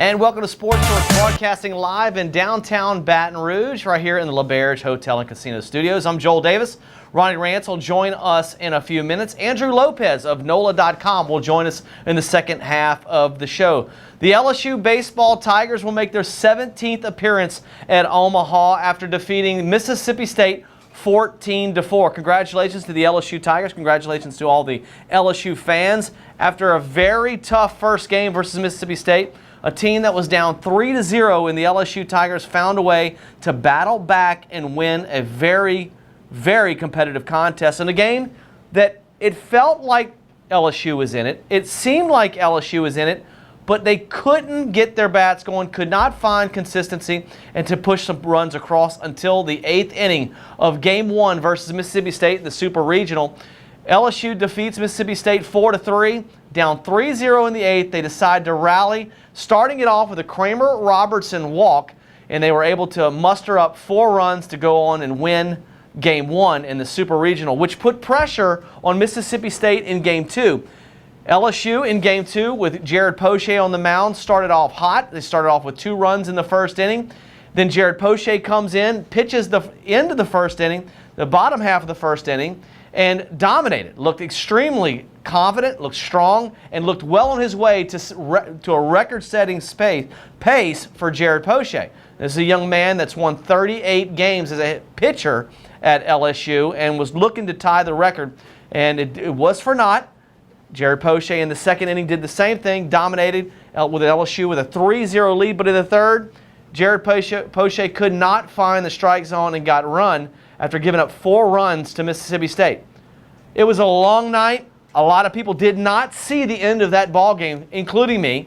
And welcome to Sports Source, broadcasting live in downtown Baton Rouge, right here in the LaBerge Hotel and Casino Studios. I'm Joel Davis. Ronnie Rance will join us in a few minutes. Andrew Lopez of NOLA.com will join us in the second half of the show. The LSU baseball Tigers will make their 17th appearance at Omaha after defeating Mississippi State 14-4. Congratulations to the LSU Tigers. Congratulations to all the LSU fans. After a very tough first game versus Mississippi State, a team that was down 3-0 in the LSU Tigers found a way to battle back and win a very, very competitive contest in a game that it felt like LSU was in it. It seemed like LSU was in it, but they couldn't get their bats going, could not find consistency and to push some runs across until the 8th inning of Game 1 versus Mississippi State, the Super Regional. LSU defeats Mississippi State 4-3, down 3-0 in the 8th. They decide to rally, starting it off with a Kramer Robertson walk, and they were able to muster up 4 runs to go on and win Game 1 in the Super Regional, which put pressure on Mississippi State in Game 2. LSU in Game 2 with Jared Poche on the mound started off hot. They started off with 2 runs in the first inning. Then Jared Poche comes in, pitches the end of the first inning, the bottom half of the first inning, and dominated. Looked extremely confident, looked strong, and looked well on his way to a record-setting pace for Jared Poche. This is a young man that's won 38 games as a pitcher at LSU and was looking to tie the record, and it was for naught. Jared Poche in the second inning did the same thing, dominated with LSU with a 3-0 lead, but in the third, Jared Poche could not find the strike zone and got run after giving up 4 runs to Mississippi State. It was a long night. A lot of people did not see the end of that ball game, including me.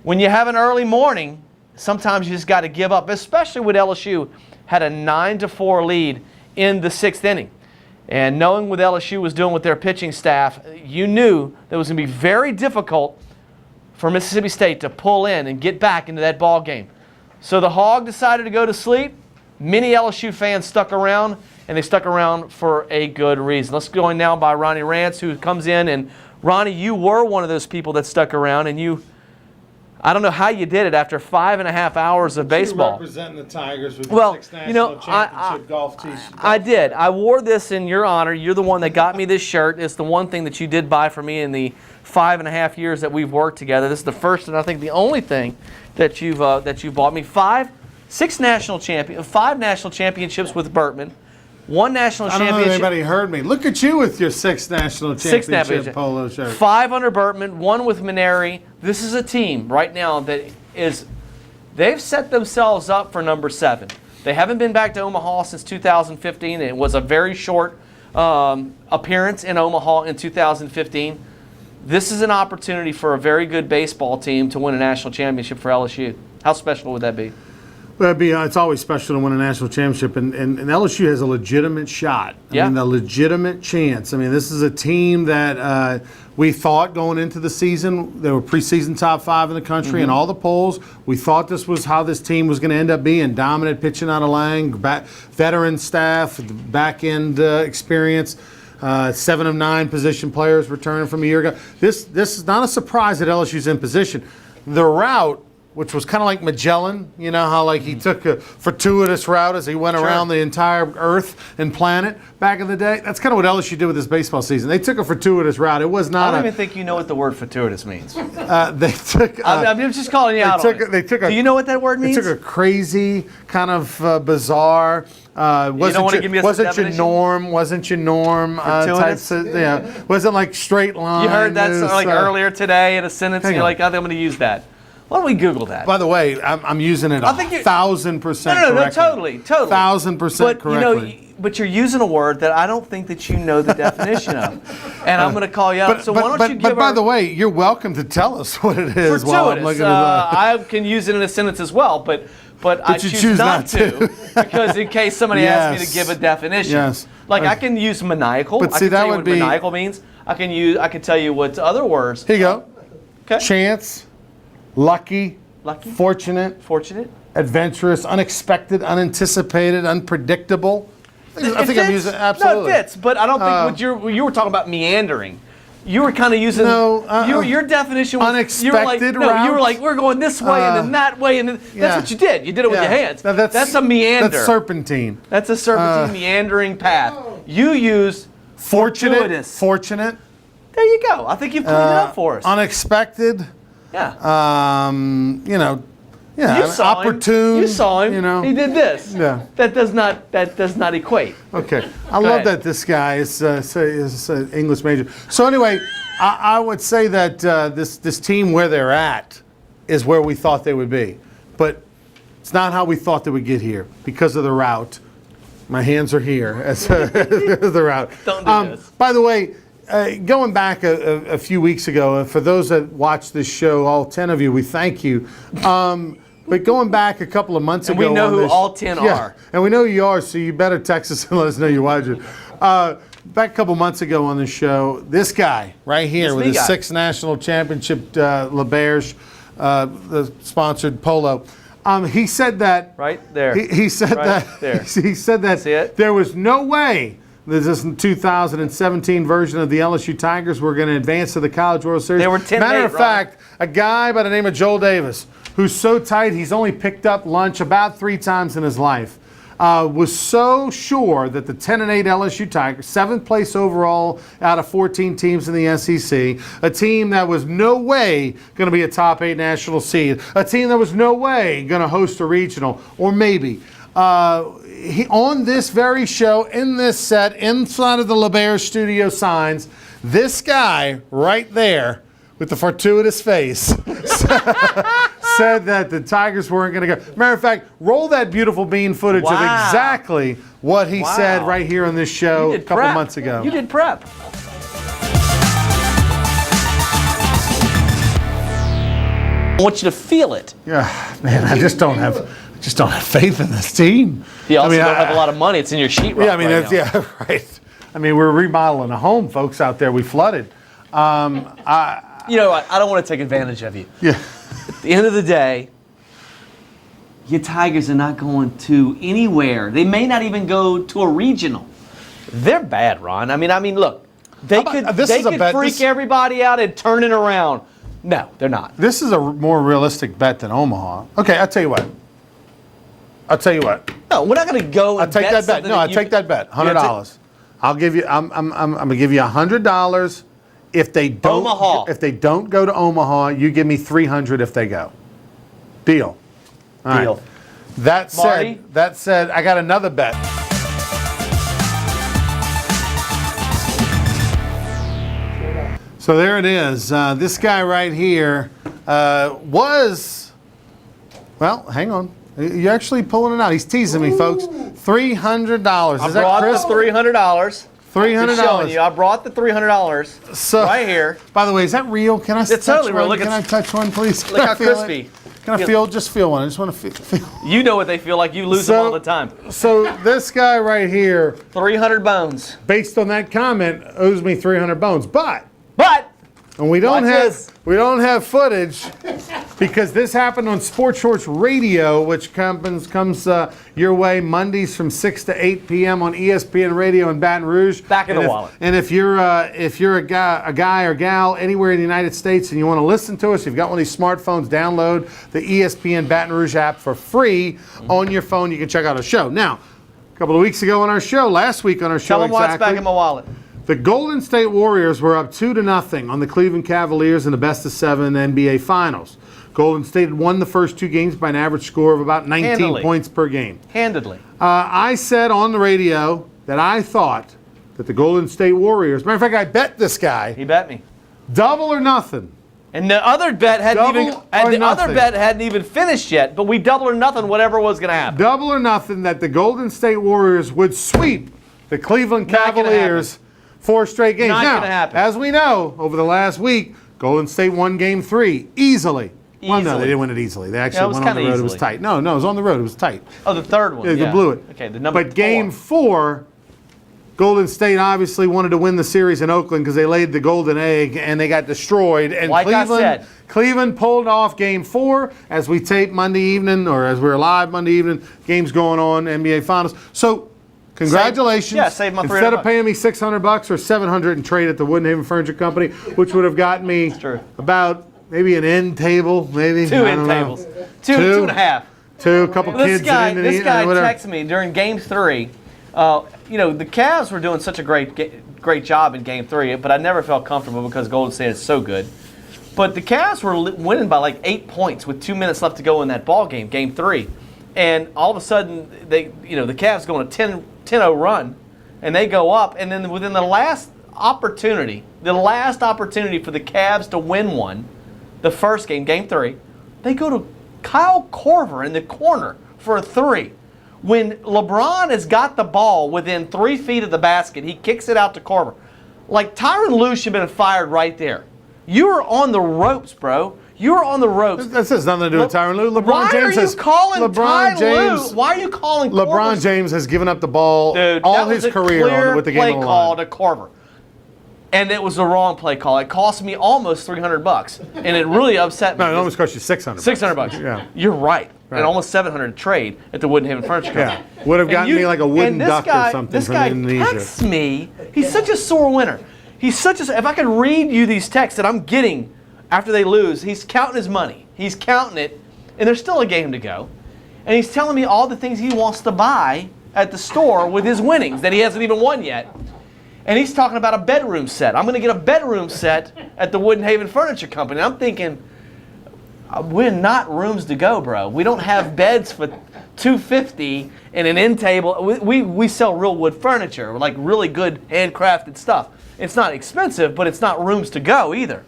When you have an early morning, sometimes you just got to give up, especially when LSU had a 9-4 lead in the 6th inning. And knowing what LSU was doing with their pitching staff, you knew that it was going to be very difficult for Mississippi State to pull in and get back into that ball game. So the Hog decided to go to sleep. Many LSU fans stuck around, and they stuck around for a good reason. Let's go in now by Ronnie Rance, who comes in. And Ronnie, you were one of those people that stuck around, and I don't know how you did it after 5.5 hours of baseball. You representing the Tigers with your 6th national championship golf tee. I did. I wore this in your honor. You're the one that got me this shirt. It's the one thing that you did buy for me in the 5.5 years that we've worked together. This is the first and I think the only thing that you've bought me. 5 national championships with Bertman. 1 national championship. I don't know if anybody heard me. Look at you with your 6th national championship polo shirt. 5 under Bertman, 1 with Maneri. This is a team right now that they've set themselves up for number 7. They haven't been back to Omaha since 2015. It was a very short appearance in Omaha in 2015. This is an opportunity for a very good baseball team to win a national championship for LSU. How special would that be? Well, it's always special to win a national championship, and LSU has a legitimate shot. I mean, a legitimate chance. I mean, this is a team that we thought going into the season, they were preseason top 5 in the country in all the polls. We thought this was how this team was going to end up being, dominant pitching out of Lang, veteran staff, back-end experience. 7 of 9 position players returning from a year ago. This is not a surprise that LSU's in position. The route, which was kind of like Magellan, you know how like he took a fortuitous route as he went around the entire Earth and planet back in the day. That's kind of what LSU did with this baseball season. They took a fortuitous route. It was not. I don't even think you know what the word fortuitous means. They took. I'm just calling you out on it. Do you know what that word means? They took a crazy, kind of bizarre. Wasn't your norm types of, wasn't like straight line. You heard that earlier today in a sentence, and you're like, I think I'm going to use that. Why don't we Google that? By the way, I'm using it 1,000% correctly. No, totally. 1,000% correctly. But you're using a word that I don't think that you know the definition of. And I'm going to call you out. So why don't you give But by the way, you're welcome to tell us what it is while I'm looking at I can use it in a sentence as well, but I choose not to because in case somebody asks me to give a definition. Yes. Like I can use maniacal. But see, I can tell you what maniacal means. I can tell you what other words. Here you go. Okay. Chance. Lucky, fortunate, adventurous, unexpected, unanticipated, unpredictable. I think I'm using absolutely. No, it fits, but I don't think what you were talking about meandering. You were kind of using your definition was unexpected you were routes? like we're going this way and then that way and then that's what you did. You did it with your hands. Now that's a meander. That's serpentine. That's a serpentine meandering path. You used fortuitous. Fortunate. There you go. I think you've cleaned it up for us. Unexpected. Yeah. You saw opportune. You saw him. He did this. Yeah. That does not equate. Okay. I love that this guy is an English major. So anyway, I would say that this team where they're at is where we thought they would be, but it's not how we thought they would get here because of the route. My hands are here as the route. Don't do this. By the way. Going back a few weeks ago, for those that watch this show, all 10 of you, we thank you. But going back a couple of months ago, we know who all 10 are. And we know who you are, so you better text us and let us know you watch it. Back a couple months ago on the show, this guy right here with his 6th national championship, LeBear's, the sponsored polo. He said that right there. He said there. He said that there was no way. This is the 2017 version of the LSU Tigers. We're going to advance to the College World Series. They were 10-8, Matter of fact, a guy by the name of Joel Davis, who's so tight he's only picked up lunch about 3 times in his life, was so sure that the 10-8 LSU Tigers, 7th place overall out of 14 teams in the SEC, a team that was no way going to be a top 8 national seed, a team that was no way going to host a regional, or maybe. On this very show, in this set, inside of the LeBear studio signs, this guy right there with the fortuitous face said that the Tigers weren't going to go. Matter of fact, roll that beautiful bean footage of exactly what he said right here on this show a couple months ago. You did prep. I want you to feel it. Yeah, man, I just don't have faith in this team. You also don't have a lot of money. It's in your sheetrock. Yeah, I mean, right. I mean, we're remodeling a home, folks, out there. We flooded. I don't want to take advantage of you. Yeah. At the end of the day, your Tigers are not going to anywhere. They may not even go to a regional. They're bad, Ron. I mean, look, they could freak everybody out and turn it around. No, they're not. This is a more realistic bet than Omaha. Okay, I'll tell you what. No, we're not going to go. I'll take that bet. No, I'll take that bet. $100. I'll give you. I'm going to give you $100 if they don't. Omaha. If they don't go to Omaha, you give me $300 if they go. Deal. All Deal. Right. That said, I got another bet. So there it is. This guy right here was. Well, hang on. You're actually pulling it out. He's teasing me, folks. $300. Is that crisp? I brought the $300. $300. I brought the $300 right here. By the way, is that real? Can I touch totally one? real. Can I touch one, please? Look how crispy. Can I just feel one? I just want to feel. You know what they feel like. You lose them all the time. So this guy right here, 300 bones. Based on that comment, owes me 300 bones. But and we don't have footage because this happened on Sports Shorts Radio, which comes your way Mondays from 6 to 8 p.m. on ESPN Radio in Baton Rouge. Back in the wallet. And if you're a guy or gal anywhere in the United States and you want to listen to us, you've got one of these smartphones, download the ESPN Baton Rouge app for free on your phone. You can check out our show. Now, a couple of weeks ago on our show, last week on our show, tell them why it's back in my wallet. The Golden State Warriors were up 2-0 on the Cleveland Cavaliers in the best-of-7 NBA Finals. Golden State had won the first 2 games by an average score of about 19 points per game. Handedly. I said on the radio that I thought that the Golden State Warriors, matter of fact, I bet this guy. He bet me. Double or nothing. And the other bet hadn't even finished yet, but we double or nothing whatever was going to happen. Double or nothing that the Golden State Warriors would sweep the Cleveland Cavaliers 4 straight games. Not now, gonna happen. As we know, over the last week, Golden State won Game 3 easily. Well, no, they didn't win it easily. They actually went on the road. Easily. It was tight. No, it was on the road. It was tight. Oh, the third one. They blew it. Okay, the number 4. But Game 4, Golden State obviously wanted to win the series in Oakland because they laid the golden egg and they got destroyed. And like I said, Cleveland pulled off Game 4 as we tape Monday evening, or as we're live Monday evening. Games going on, NBA Finals. So Congratulations. Yeah, save my $300. Instead of paying me $600 or $700 in trade at the Woodenhaven Furniture Company, which would have gotten me about maybe an end table, maybe. Two end tables. Two and a half. A couple kids. This guy texted me during Game 3. You know, the Cavs were doing such a great job in Game 3, but I never felt comfortable because Golden State is so good. But the Cavs were winning by like 8 points with 2 minutes left to go in that ball game, Game 3. And all of a sudden, the Cavs go on a 10-0 run, and they go up. And then within the last opportunity for the Cavs to win one, the first game, Game 3, they go to Kyle Korver in the corner for a 3. When LeBron has got the ball within 3 feet of the basket, he kicks it out to Korver. Like, Tyronn Lue should have been fired right there. You were on the ropes, bro. You were on the ropes. This has nothing to do with Tyronn Lue. Why are you calling Tyronn Lue? Why are you calling Korver? LeBron James has given up the ball all his career with the game on the line. Play call to Korver. And it was the wrong play call. It cost me almost $300, and it really upset me. No, it almost cost you $600. $600. Yeah, you're right. And almost $700 trade at the Woodenhaven Furniture Company. Yeah, would have gotten me like a wooden duck or something from Indonesia. This guy texts me. He's such a sore winner. If I could read you these texts that I'm getting after they lose, he's counting his money. He's counting it, and there's still a game to go. And he's telling me all the things he wants to buy at the store with his winnings that he hasn't even won yet. And he's talking about a bedroom set. I'm going to get a bedroom set at the Woodenhaven Furniture Company. I'm thinking, we're not rooms to go, bro. We don't have beds for $250 and an end table. We sell real wood furniture, like really good handcrafted stuff. It's not expensive, but it's not rooms to go either.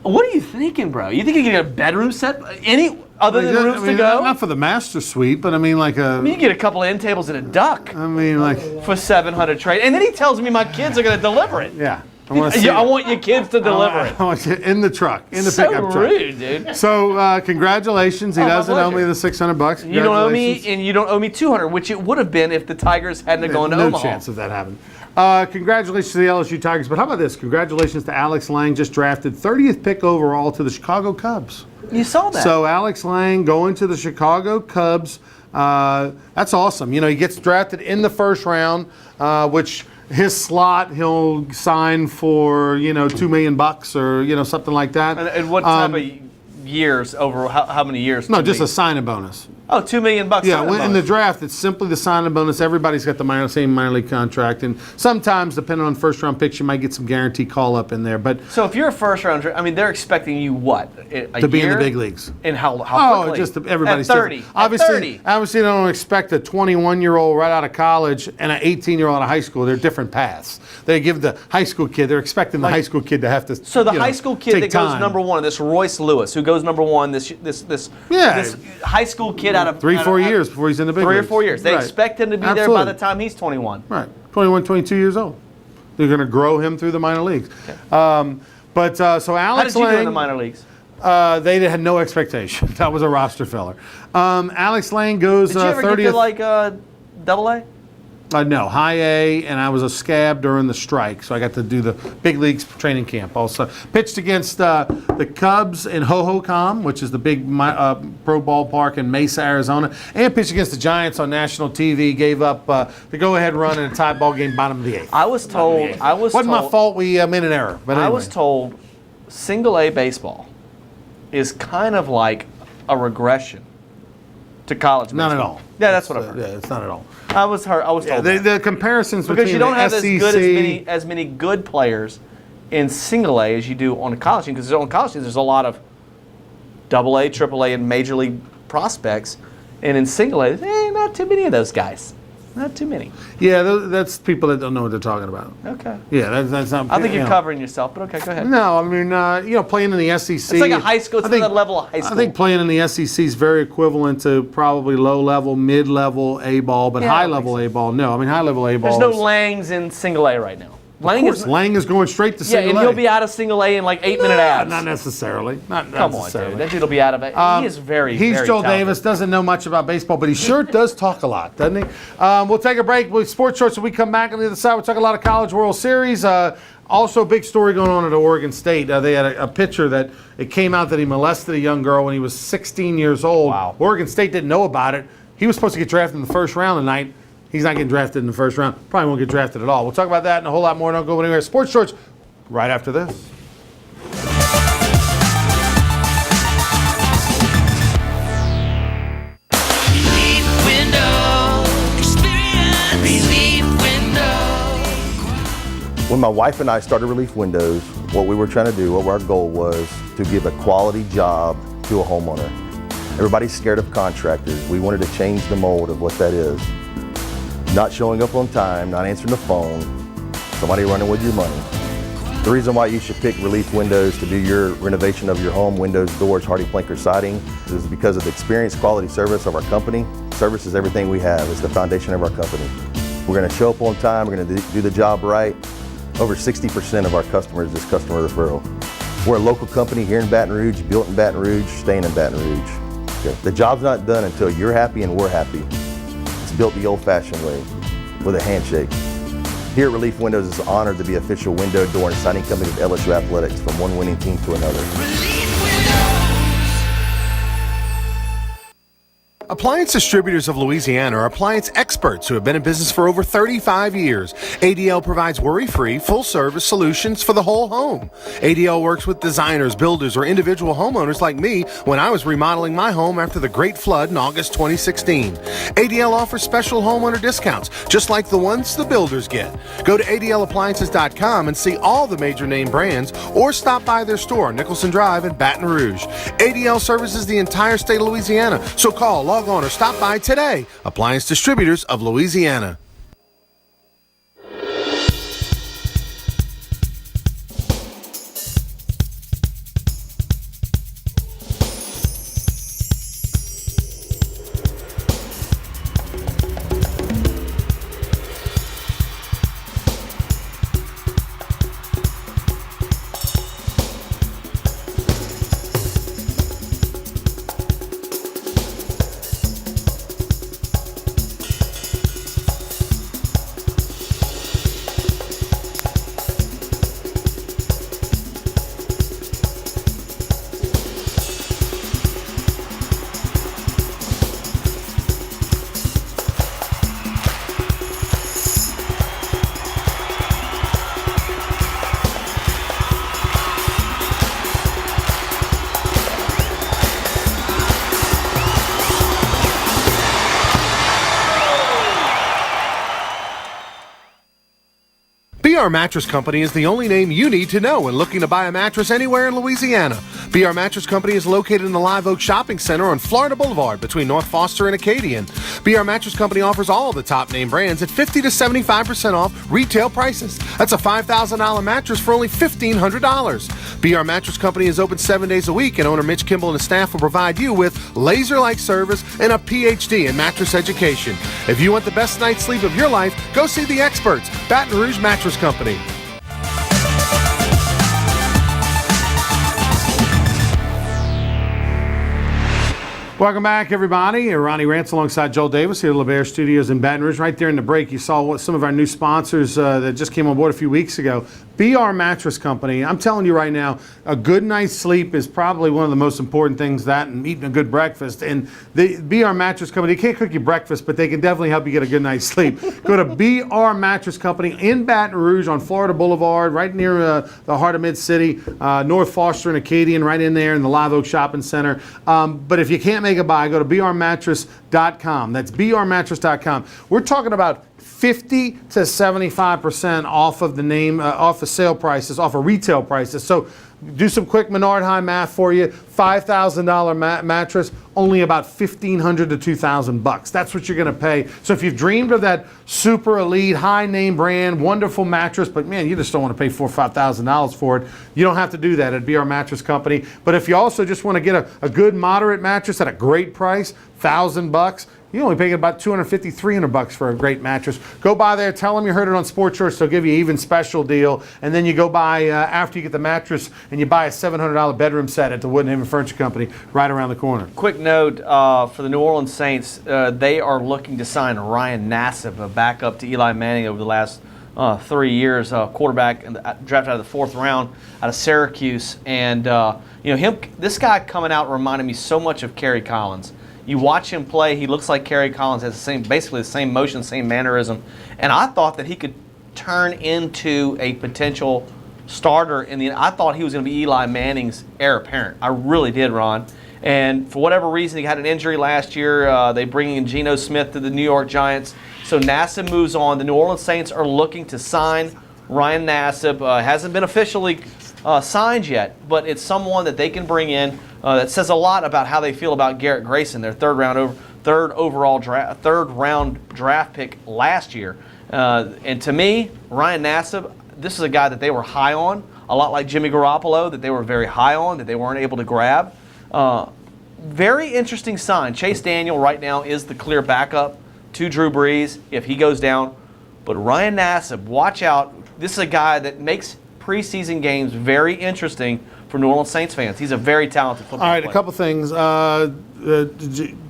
What are you thinking, bro? You think you can get a bedroom set? Any other than rooms to go? Not for the master suite, but I mean like a... you get a couple of end tables and a duck. I mean like... For $700 trade. And then he tells me my kids are going to deliver it. Yeah. I want your kids to deliver it. I want you in the truck, in the pickup truck. So rude, dude. So congratulations. He doesn't owe me the $600. You don't owe me, and you don't owe me $200, which it would have been if the Tigers hadn't gone to Omaha. No chance of that happening. Congratulations to the LSU Tigers. But how about this? Congratulations to Alex Lang, just drafted 30th pick overall to the Chicago Cubs. You saw that. So Alex Lang going to the Chicago Cubs. That's awesome. You know, he gets drafted in the first round, which his slot he'll sign for, $2 million or, something like that. And what type of years over how many years? No, just a signing bonus. Oh, $2 million. Yeah, in the draft, it's simply the signing bonus. Everybody's got the same minor league contract, and sometimes, depending on first round picks, you might get some guaranteed call up in there. But so if you're a first rounder, I mean, they're expecting you what? To be in the big leagues. And how quickly? Oh, just everybody's at 30. Obviously, they don't expect a 21-year-old right out of college and an 18-year-old out of high school. They're different paths. They give the high school kid. They're expecting the high school kid to have to. So the high school kid that goes number one, this Royce Lewis, who goes number one, this high school kid out of 3-4 years before he's in the big leagues. 3 or 4 years. They expect him to be there by the time he's 21. Right, 21, 22 years old. They're going to grow him through the minor leagues. Okay. So Alex Lang. How did you do in the minor leagues? They had no expectation. That was a roster filler. Alex Lang goes 30th. Did you ever get to like Double A? No, high A, and I was a scab during the strike, so I got to do the big leagues training camp also. Pitched against the Cubs in Hohokam, which is the big pro ballpark in Mesa, Arizona, and pitched against the Giants on national TV, gave up the go-ahead run in a tie ball game, bottom of the 8th. I was told. Wasn't my fault, we made an error. But anyway. I was told single A baseball is kind of like a regression to college baseball. Not at all. Yeah, that's what I've heard. Yeah, it's not at all. I was told that. The comparisons because between you don't have SEC, as many good players in single A as you do on a college team, because on college teams there's a lot of double A, triple A, and major league prospects, and in single A, not too many of those guys. Not too many. Yeah, that's people that don't know what they're talking about. Okay. Yeah, that's not. I think you're covering yourself, but okay, go ahead. No, I mean, playing in the SEC. It's like a high school. It's another level of high school. I think playing in the SEC is very equivalent to probably low level, mid level A ball, but high level A ball. No, I mean high level A ball. There's no Langs in single A right now. Lang is going straight to single A. Yeah, and he'll be out of single A in like 8-minute abs. Not necessily. Come on, dude. That dude will be out of it. He is very, He's very Joel talented. Davis, doesn't know much about baseball, but he sure does talk a lot, doesn't he? We'll take a break with Sports Shorts. When we come back on the other side, we'll talk a lot of College World Series. Also, a big story going on at Oregon State. They had a pitcher that it came out that he molested a young girl when he was 16 years old. Wow. Oregon State didn't know about it. He was supposed to get drafted in the first round tonight. he's not getting drafted in the first round. Probably won't get drafted at all. We'll talk about that and a whole lot more. Don't go anywhere. Sports Shorts right after this. When my wife and I started Relief Windows, what we were trying to do, what our goal was to give a quality job to a homeowner. Everybody's scared of contractors. We wanted to change the mold of what that is. Not showing up on time, not answering the phone, somebody running with your money. The reason why you should pick Relief Windows to do your renovation of your home, windows, doors, HardiePlank, or siding, is because of the experience, quality service of our company. Service is everything we have. It's the foundation of our company. We're going to show up on time. We're going to do the job right. Over 60% of our customers is customer referral. We're a local company here in Baton Rouge, built in Baton Rouge, staying in Baton Rouge. Okay. The job's not done until you're happy and we're happy. It's built the old-fashioned way, with a handshake. Here at Relief Windows, it's an honor to be official window, door, and siding company of LSU Athletics, from one winning team to another. Appliance Distributors of Louisiana are appliance experts who have been in business for over 35 years. ADL provides worry-free, full-service solutions for the whole home. ADL works with designers, builders, or individual homeowners like me when I was remodeling my home after the Great Flood in August 2016. ADL offers special homeowner discounts, just like the ones the builders get. Go to ADLappliances.com and see all the major name brands, or stop by their store on Nicholson Drive in Baton Rouge. ADL services the entire state of Louisiana, so call, log on, or stop by today. Appliance Distributors of Louisiana. BR Mattress Company is the only name you need to know when looking to buy a mattress anywhere in Louisiana. BR Mattress Company is located in the Live Oak Shopping Center on Florida Boulevard between North Foster and Acadian. BR Mattress Company offers all the top name brands at 50 to 75% off retail prices. That's a $5,000 mattress for only $1,500. BR Mattress Company is open 7 days a week, and owner Mitch Kimball and his staff will provide you with laser-like service and a PhD in mattress education. If you want the best night's sleep of your life, go see the experts, Baton Rouge Mattress Company. Welcome back, everybody. Ronnie Rance alongside Joel Davis here at LeBaire Studios in Baton Rouge. Right there in the break, you saw what some of our new sponsors that just came on board a few weeks ago. BR Mattress Company. I'm telling you right now, a good night's sleep is probably one of the most important things, that and eating a good breakfast. And the BR Mattress Company, they can't cook you breakfast, but they can definitely help you get a good night's sleep. Go to BR Mattress Company in Baton Rouge on Florida Boulevard, right near the heart of Mid-City, North Foster and Acadian, right in there in the Live Oak Shopping Center. But if you can't make a buy, go to brmattress.com. That's brmattress.com. We're talking about 50 to 75% off of the name, off of sale prices, off of retail prices. So do some quick Menard High math for you. $5,000 mattress, only about $1,500 to $2,000. That's what you're going to pay. So if you've dreamed of that super elite, high name brand, wonderful mattress, but man, you just don't want to pay $4,000 or $5,000 for it, you don't have to do that at BR Mattress Company. But if you also just want to get a good moderate mattress at a great price, $1,000, you only pay about $250, $300 for a great mattress. Go by there, tell them you heard it on Sports Shorts, they'll give you an even special deal. And then you go by, after you get the mattress, and you buy a $700 bedroom set at the Woodenhaven Furniture Company right around the corner. Quick note for the New Orleans Saints, they are looking to sign Ryan Nassib, a backup to Eli Manning over the last 3 years, quarterback drafted out of the 4th round out of Syracuse. And this guy coming out reminded me so much of Kerry Collins. You watch him play, he looks like Kerry Collins, has basically the same motion, same mannerism. And I thought that he could turn into a potential starter I thought he was going to be Eli Manning's heir apparent. I really did, Ron. And for whatever reason, he had an injury last year. They bring in Geno Smith to the New York Giants. So Nassib moves on. The New Orleans Saints are looking to sign Ryan Nassib. Hasn't been officially signed yet, but it's someone that they can bring in that says a lot about how they feel about Garrett Grayson, their third round draft pick last year. And to me, Ryan Nassib, this is a guy that they were high on, a lot like Jimmy Garoppolo, that they were very high on, that they weren't able to grab. Very interesting sign. Chase Daniel right now is the clear backup to Drew Brees if he goes down. But Ryan Nassib, watch out. This is a guy that makes preseason games very interesting for New Orleans Saints fans. He's a very talented football player. All right, a couple things.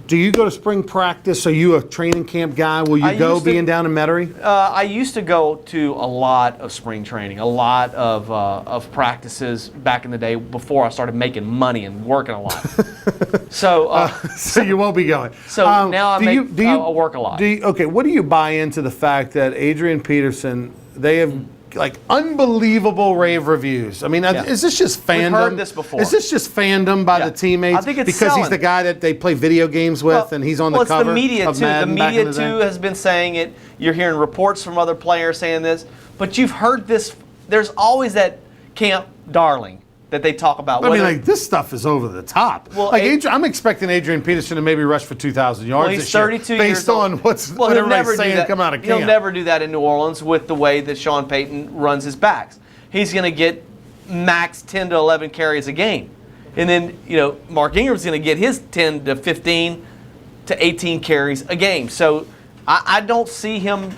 Do you go to spring practice? Are you a training camp guy? Will you go being down in Metairie? I used to go to a lot of spring training, a lot of practices back in the day before I started making money and working a lot. So you won't be going. So now I work a lot. Okay, what do you buy into the fact that Adrian Peterson, they have like unbelievable rave reviews? I mean, is this just fandom? We've heard this before. Is this just fandom by the teammates? I think it's because selling. He's the guy that they play video games with, and he's on the cover. Well, it's the media of too. Madden The media back in too day. has been saying it. You're hearing reports from other players saying this, but you've heard this. There's always that camp darling that they talk about. I mean, like, this stuff is over the top. Well, like, I'm expecting Adrian Peterson to maybe rush for 2,000 yards well, he's this year, 32 based years old. on what he'll everybody's never saying do that. come out of camp. He'll never do that in New Orleans with the way that Sean Payton runs his backs. He's going to get max 10 to 11 carries a game. And then, Mark Ingram's going to get his 10 to 15 to 18 carries a game. So I don't see him,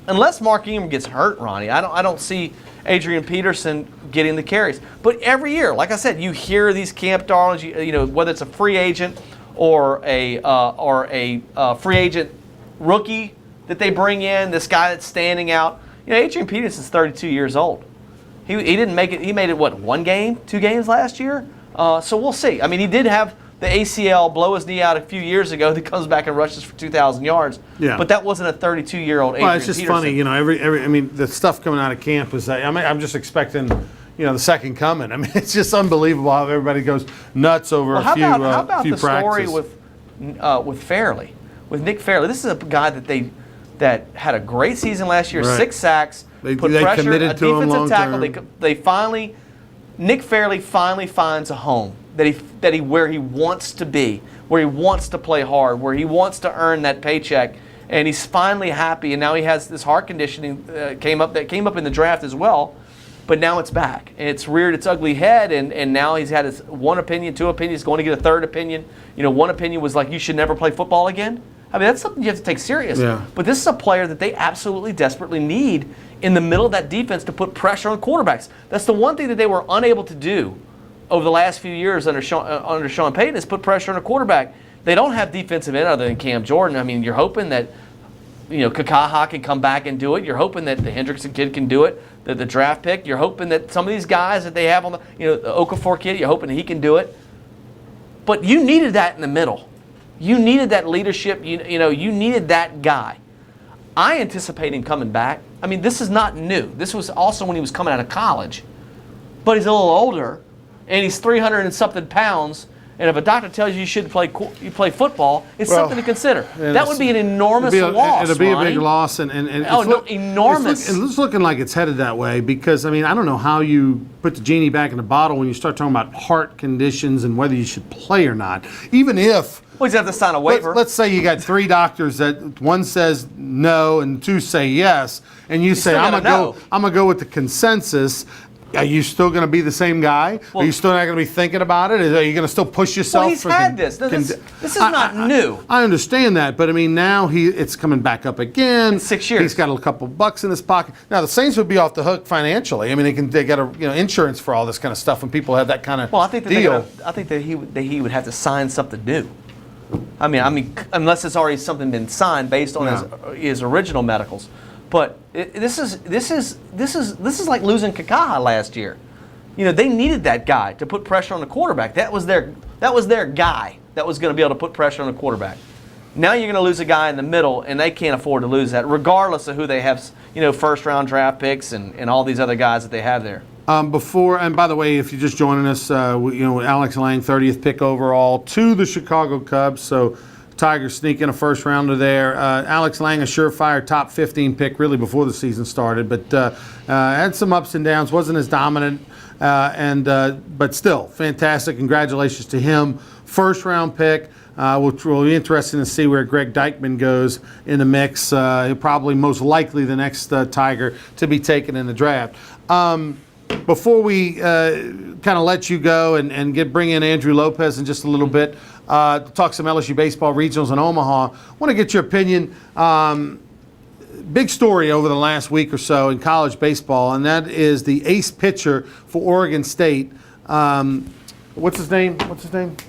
unless Mark Ingram gets hurt, Ronnie, I don't see Adrian Peterson getting the carries. But every year, like I said, you hear these camp darlings, whether it's a free agent or a free agent rookie that they bring in, this guy that's standing out. Adrian Peterson's 32 years old. He didn't make it. He made it, what, 1 game, 2 games last year? So we'll see. I mean, he did have the ACL blow his knee out a few years ago that comes back and rushes for 2,000 yards. Yeah. But that wasn't a 32-year-old Adrian Peterson. Well, it's just Peterson. funny, the stuff coming out of camp is that, I'm just expecting, the second coming. I mean, it's just unbelievable how everybody goes nuts over a few practices. How about the story with Fairley, with Nick Fairley? This is a guy that had a great season last year, 6 sacks, put pressure, committed a to him defensive tackle. long-term. Nick Fairley finally finds a home where he wants to be, where he wants to play hard, where he wants to earn that paycheck, and he's finally happy. And now he has this heart conditioning came up in the draft as well, but now it's back and it's reared its ugly head. And now he's had his 1 opinion, 2 opinions, going to get a 3rd opinion. 1 opinion was like, you should never play football again. I mean, that's something you have to take serious. Yeah. But this is a player that they absolutely desperately need in the middle of that defense to put pressure on quarterbacks. That's the one thing that they were unable to do over the last few years under Sean Payton, is put pressure on a quarterback. They don't have defensive end other than Cam Jordan. I mean, you're hoping that Kakaha can come back and do it. You're hoping that the Hendrickson kid can do it, the draft pick. You're hoping that some of these guys that they have on the Okafor kid, you're hoping that he can do it. But you needed that in the middle. You needed that leadership. You needed that guy. I anticipate him coming back. I mean, this is not new. This was also when he was coming out of college. But he's a little older, and he's 300 and something pounds. And if a doctor tells you shouldn't play football, it's something to consider. That would be an enormous loss. It'd be Ronnie. A big loss, enormous. It's looking like it's headed that way because I don't know how you put the genie back in the bottle when you start talking about heart conditions and whether you should play or not. Even if he's have to sign a waiver. Let's say you got 3 doctors that one says no and 2 say yes, and you say I'm gonna go with the consensus. Are you still going to be the same guy? Are you still not going to be thinking about it? Are you going to still push yourself? Well, he's had this. This is not new. I understand that, but now it's coming back up again. In 6 years. He's got a couple bucks in his pocket. Now the Saints would be off the hook financially. I mean, they got insurance for all this kind of stuff when people have that kind of deal. I think that he would have to sign something new. I mean, unless it's already something been signed based on his original medicals. But this is like losing Kakaha last year. They needed that guy to put pressure on the quarterback. That was their guy. that was going to be able to put pressure on the quarterback. Now you're going to lose a guy in the middle, and they can't afford to lose that, regardless of who they have, first-round draft picks and all these other guys that they have there. And by the way, if you're just joining us, Alex Lang, 30th pick overall to the Chicago Cubs. So Tigers sneaking a first rounder there. Alex Lang, a surefire top 15 pick really before the season started, but had some ups and downs. Wasn't as dominant, but still fantastic. Congratulations to him. First round pick. Which will be interesting to see where Greg Dykman goes in the mix. Probably most likely the next Tiger to be taken in the draft. Before we kind of let you go and bring in Andrew Lopez in just a little bit to talk some LSU baseball regionals in Omaha, I want to get your opinion. Big story over the last week or so in college baseball, and that is the ace pitcher for Oregon State. What's his name?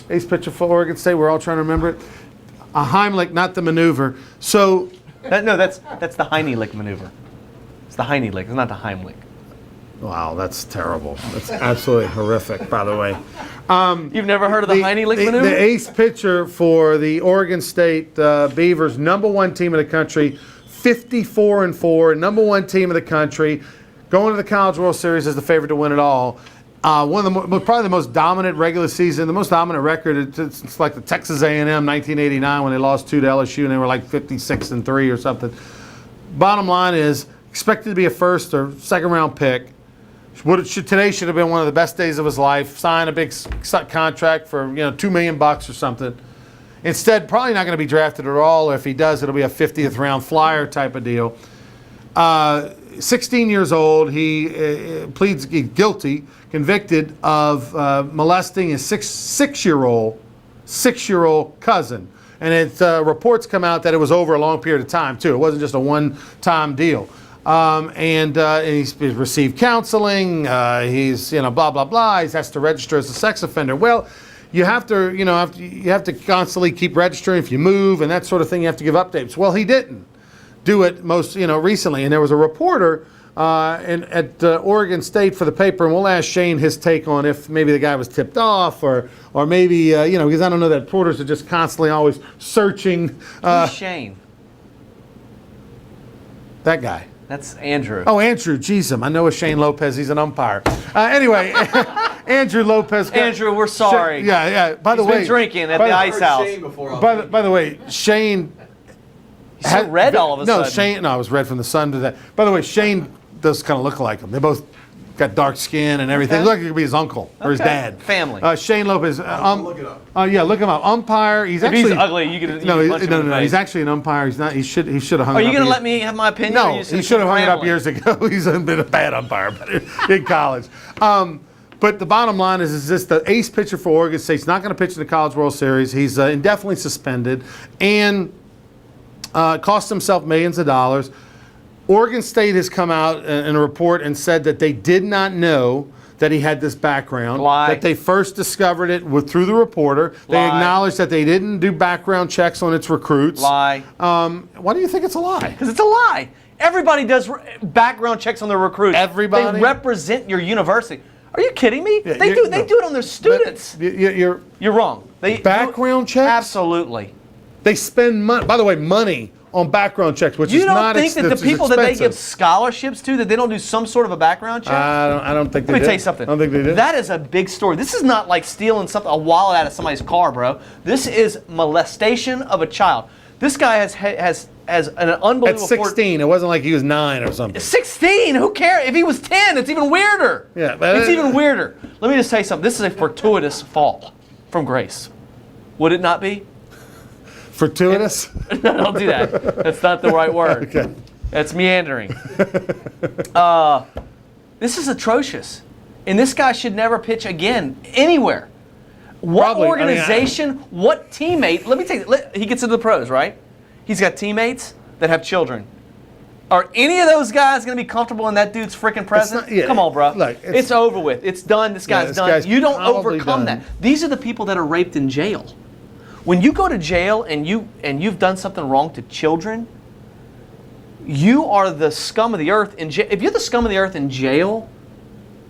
Ace pitcher for Oregon State. We're all trying to remember it. A Heimlich, not the maneuver. So that's the Heimlich maneuver. It's the Heimlich. It's not the Heimlich. Wow, that's terrible. That's absolutely horrific, by the way. You've never heard of the Heimlich maneuver? The ace pitcher for the Oregon State Beavers, number one team in the country, 54-4, number one team in the country, going to the College World Series as the favorite to win it all. One of probably the most dominant regular season, the most dominant record. It's like the Texas A&M 1989 when they lost 2 to LSU and they were like 56-3 or something. Bottom line is expected to be a first or second round pick. Today should have been one of the best days of his life. Sign a big contract for $2 million or something. Instead, probably not going to be drafted at all. Or if he does, it'll be a 50th round flyer type of deal. 16 years old, he pleads guilty, convicted of molesting his six-year-old cousin. And reports come out that it was over a long period of time, too. It wasn't just a one-time deal. And he's received counseling. He's, blah, blah, blah. He has to register as a sex offender. Well, you have to constantly keep registering if you move and that sort of thing. You have to give updates. Well, he didn't do it recently. And there was a reporter at Oregon State for the paper, and we'll ask Shane his take on if maybe the guy was tipped off or maybe, because I don't know that reporters are just constantly always searching. Who's Shane? That guy. That's Andrew. Oh, Andrew, geez, I know a Shane Lopez. He's an umpire. Anyway, Andrew Lopez. Andrew, we're sorry. Yeah. By the way, he's been drinking at the ice house. By the way, Shane. He's so red all of a sudden. Shane. No, I was red from the sun to that. By the way, Shane does kind of look like him. They both got dark skin and everything. Okay. Look like it could be his uncle or his dad. Family. Shane Lopez. Look it up. Yeah, look him up. Umpire. He's if actually he's ugly, you can no. punch him in the face. He's actually an umpire. He's not. He should have hung. Are it you up going to years- let me have my opinion? No, or you he should have hung it up rambling? years ago. He's been a bad umpire in college. But the bottom line is this: the ace pitcher for Oregon State. He's not going to pitch in the College World Series. He's indefinitely suspended and cost himself millions of dollars. Oregon State has come out in a report and said that they did not know that he had this background. Lie. That they first discovered it through the reporter. They Lie. acknowledged that they didn't do background checks on its recruits. Lie. Why do you think it's a lie? Because it's a lie. Everybody does background checks on their recruits. Everybody? They represent your university. Are you kidding me? Yeah, They do it on their students. You're wrong. background checks? Absolutely. They spend money. By the way, money on background checks, which You is not don't think that the that's people that they give expensive. scholarships to, that they don't do some sort of a background check? I don't think they Let me did. tell you something. I don't think they did. That is a big story. This is not like stealing a wallet out of somebody's car, bro. This is molestation of a child. This guy has an unbelievable. At 16, it wasn't like he was 9 or something. 16. Who cares? If he was 10, it's even weirder. Yeah, but it's even weirder. Let me just tell you something. This is a fortuitous fall from grace. Would it not be? Fortuitous? No, don't do that. That's not the right word. Okay. That's meandering. This is atrocious. And this guy should never pitch again anywhere. What Probably, organization, what teammate, let me take it. He gets into the pros, right? He's got teammates that have children. Are any of those guys going to be comfortable in that dude's freaking presence? not- yeah, Come on, bro. look, it's over with. It's done. This guy's this done. guy's You don't probably overcome done. that. These are the people that are raped in jail. When you go to jail and you've done something wrong to children, you are the scum of the earth in jail. If you're the scum of the earth in jail,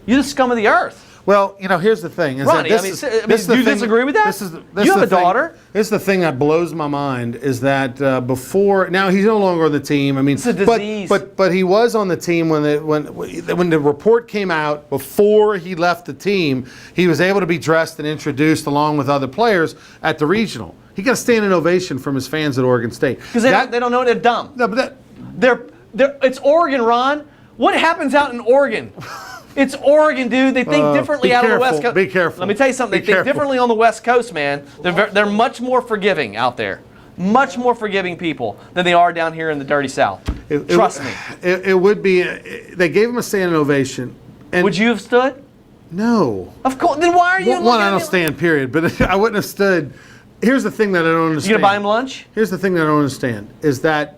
you're the scum of the earth. Well, here's the thing. Is Ronnie, that do you disagree with that? You have a daughter. This is the thing that blows my mind is that before, now he's no longer on the team. I mean, it's a disease. But he was on the team when the report came out before he left the team. He was able to be dressed and introduced along with other players at the regional. He got a standing ovation from his fans at Oregon State. Because they don't know they're dumb. No, but it's Oregon, Ron. What happens out in Oregon? It's Oregon, dude. They think differently out on the West Coast. Be careful. Let me tell you something. They think differently on the West Coast, man. They're much more forgiving out there. Much more forgiving people than they are down here in the dirty South. Trust me. It would be. They gave him a standing ovation. And would you have stood? No. Of course. Then why are you? One, I don't stand. Period. But I wouldn't have stood. Here's the thing that I don't understand. You gonna buy him lunch? Here's the thing that I don't understand is that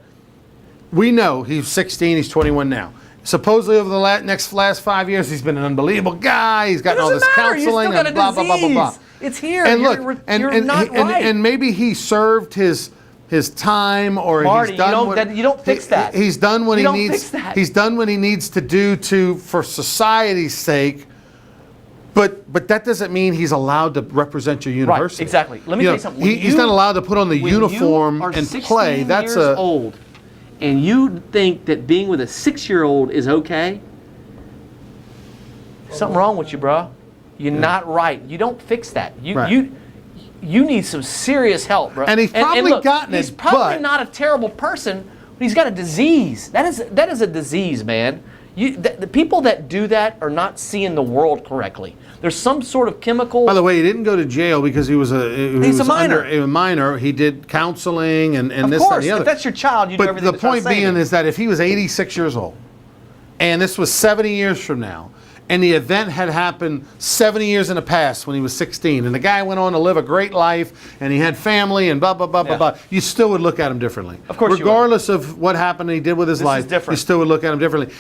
we know he's 16. He's 21 now. Supposedly over the last 5 years, he's been an unbelievable guy. He's gotten all this counseling and blah, blah, blah, blah, blah. It's here. And look, you're not right. and maybe he served his time, or Marty, he's done you don't fix that. He's done what he needs. Fix that. He's done what he needs to do for society's sake. But that doesn't mean he's allowed to represent your university. Right, exactly. Let me tell you something. He's not allowed to put on the uniform and play. That's old. And you think that being with a 6-year-old is okay? Something wrong with you, bro. You're not right. You don't fix that. You need some serious help, bro. And he's probably gotten it. He's probably not a terrible person, but he's got a disease. That is a disease, man. The people that do that are not seeing the world correctly. There's some sort of chemical. By the way, he didn't go to jail because he was a minor. A minor. He did counseling and of this course, and the other. If that's your child, you do everything. But the point being is that if he was 86 years old, and this was 70 years from now, and the event had happened 70 years in the past when he was 16, and the guy went on to live a great life, and he had family, and blah, blah, blah, blah, blah, you still would look at him differently. Of course regardless of what happened and he did with his life, you still would look at him differently.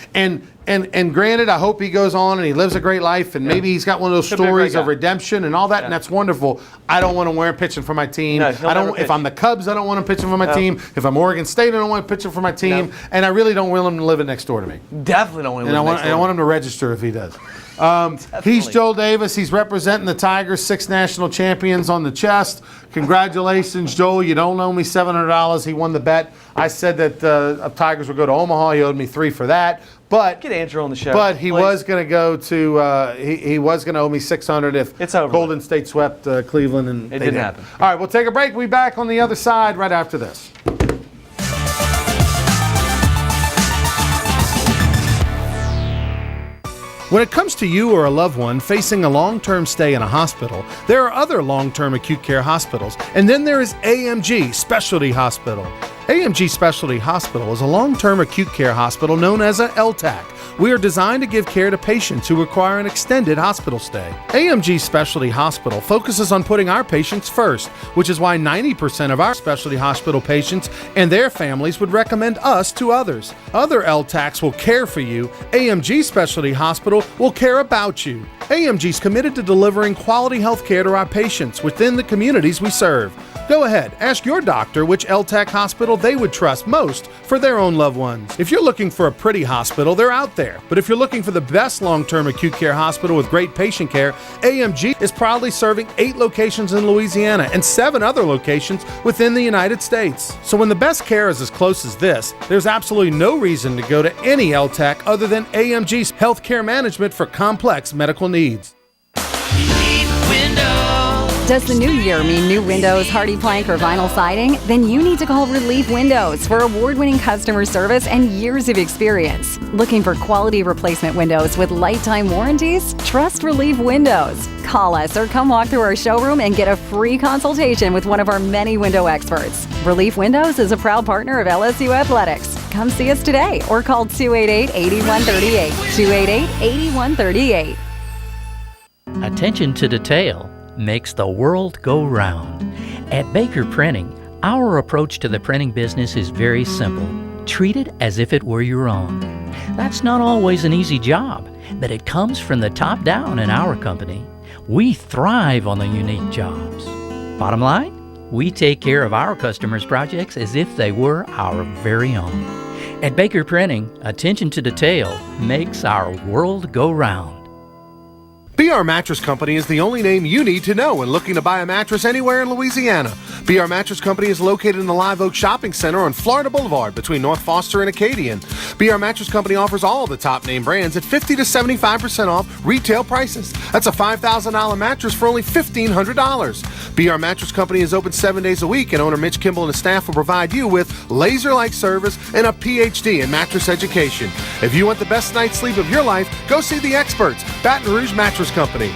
And granted, I hope he goes on and he lives a great life, and maybe he's got one of those stories of redemption and all that, and that's wonderful. I don't want him wearing pitching for my team. No, if I'm the Cubs, I don't want him pitching for my team. If I'm Oregon State, I don't want him pitching for my team. No. And I really don't want him to live next door to me. Definitely don't want him to live next door. And I want him to register if he does. He's Joel Davis. He's representing the Tigers, 6 national champions on the chest. Congratulations, Joel. You don't owe me $700. He won the bet. I said that Tigers would go to Omaha. He owed me $3 for that. But get Andrew on the show. But he was going to go to. He was going to owe me $600 if it's over. Golden State swept Cleveland, and it didn't happen. All right, we'll take a break. We'll be back on the other side right after this. When it comes to you or a loved one facing a long-term stay in a hospital, there are other long-term acute care hospitals, and then there is AMG Specialty Hospital. AMG Specialty Hospital is a long-term acute care hospital known as a LTAC. We are designed to give care to patients who require an extended hospital stay. AMG Specialty Hospital focuses on putting our patients first, which is why 90% of our specialty hospital patients and their families would recommend us to others. Other LTACs will care for you. AMG Specialty Hospital will care about you. AMG is committed to delivering quality health care to our patients within the communities we serve. Go ahead, ask your doctor which LTAC hospital they would trust most for their own loved ones. If you're looking for a pretty hospital, they're out there. But if you're looking for the best long-term acute care hospital with great patient care, AMG is proudly serving 8 locations in Louisiana and 7 other locations within the United States. So when the best care is as close as this, there's absolutely no reason to go to any LTAC other than AMG's healthcare management for complex medical needs. Does the new year mean new windows, hardy plank, or vinyl siding? Then you need to call Relief Windows for award-winning customer service and years of experience. Looking for quality replacement windows with lifetime warranties? Trust Relief Windows. Call us or come walk through our showroom and get a free consultation with one of our many window experts. Relief Windows is a proud partner of LSU Athletics. Come see us today or call 288-8138. 288-8138. Attention to detail makes the world go round. At Baker Printing, our approach to the printing business is very simple. Treat it as if it were your own. That's not always an easy job, but it comes from the top down in our company. We thrive on the unique jobs. Bottom line, we take care of our customers' projects as if they were our very own. At Baker Printing, attention to detail makes our world go round. BR Mattress Company is the only name you need to know when looking to buy a mattress anywhere in Louisiana. BR Mattress Company is located in the Live Oak Shopping Center on Florida Boulevard between North Foster and Acadian. BR Mattress Company offers all the top name brands at 50 to 75% off retail prices. That's a $5,000 mattress for only $1,500. BR Mattress Company is open 7 days a week, and owner Mitch Kimball and his staff will provide you with laser-like service and a PhD in mattress education. If you want the best night's sleep of your life, go see the experts, Baton Rouge Mattress Company.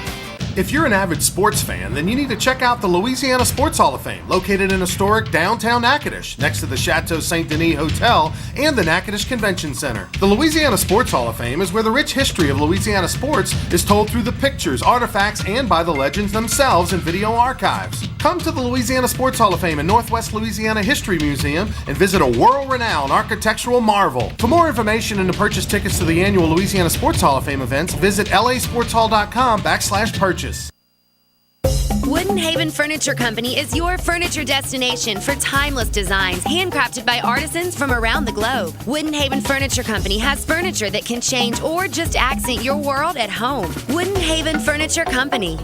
If you're an avid sports fan, then you need to check out the Louisiana Sports Hall of Fame, located in historic downtown Natchitoches, next to the Chateau St. Denis Hotel and the Natchitoches Convention Center. The Louisiana Sports Hall of Fame is where the rich history of Louisiana sports is told through the pictures, artifacts, and by the legends themselves in video archives. Come to the Louisiana Sports Hall of Fame and Northwest Louisiana History Museum and visit a world-renowned architectural marvel. For more information and to purchase tickets to the annual Louisiana Sports Hall of Fame events, visit lasportshall.com/purchase. Wooden Haven Furniture Company is your furniture destination for timeless designs handcrafted by artisans from around the globe. Wooden Haven Furniture Company has furniture that can change or just accent your world at home. Wooden Haven Furniture Company.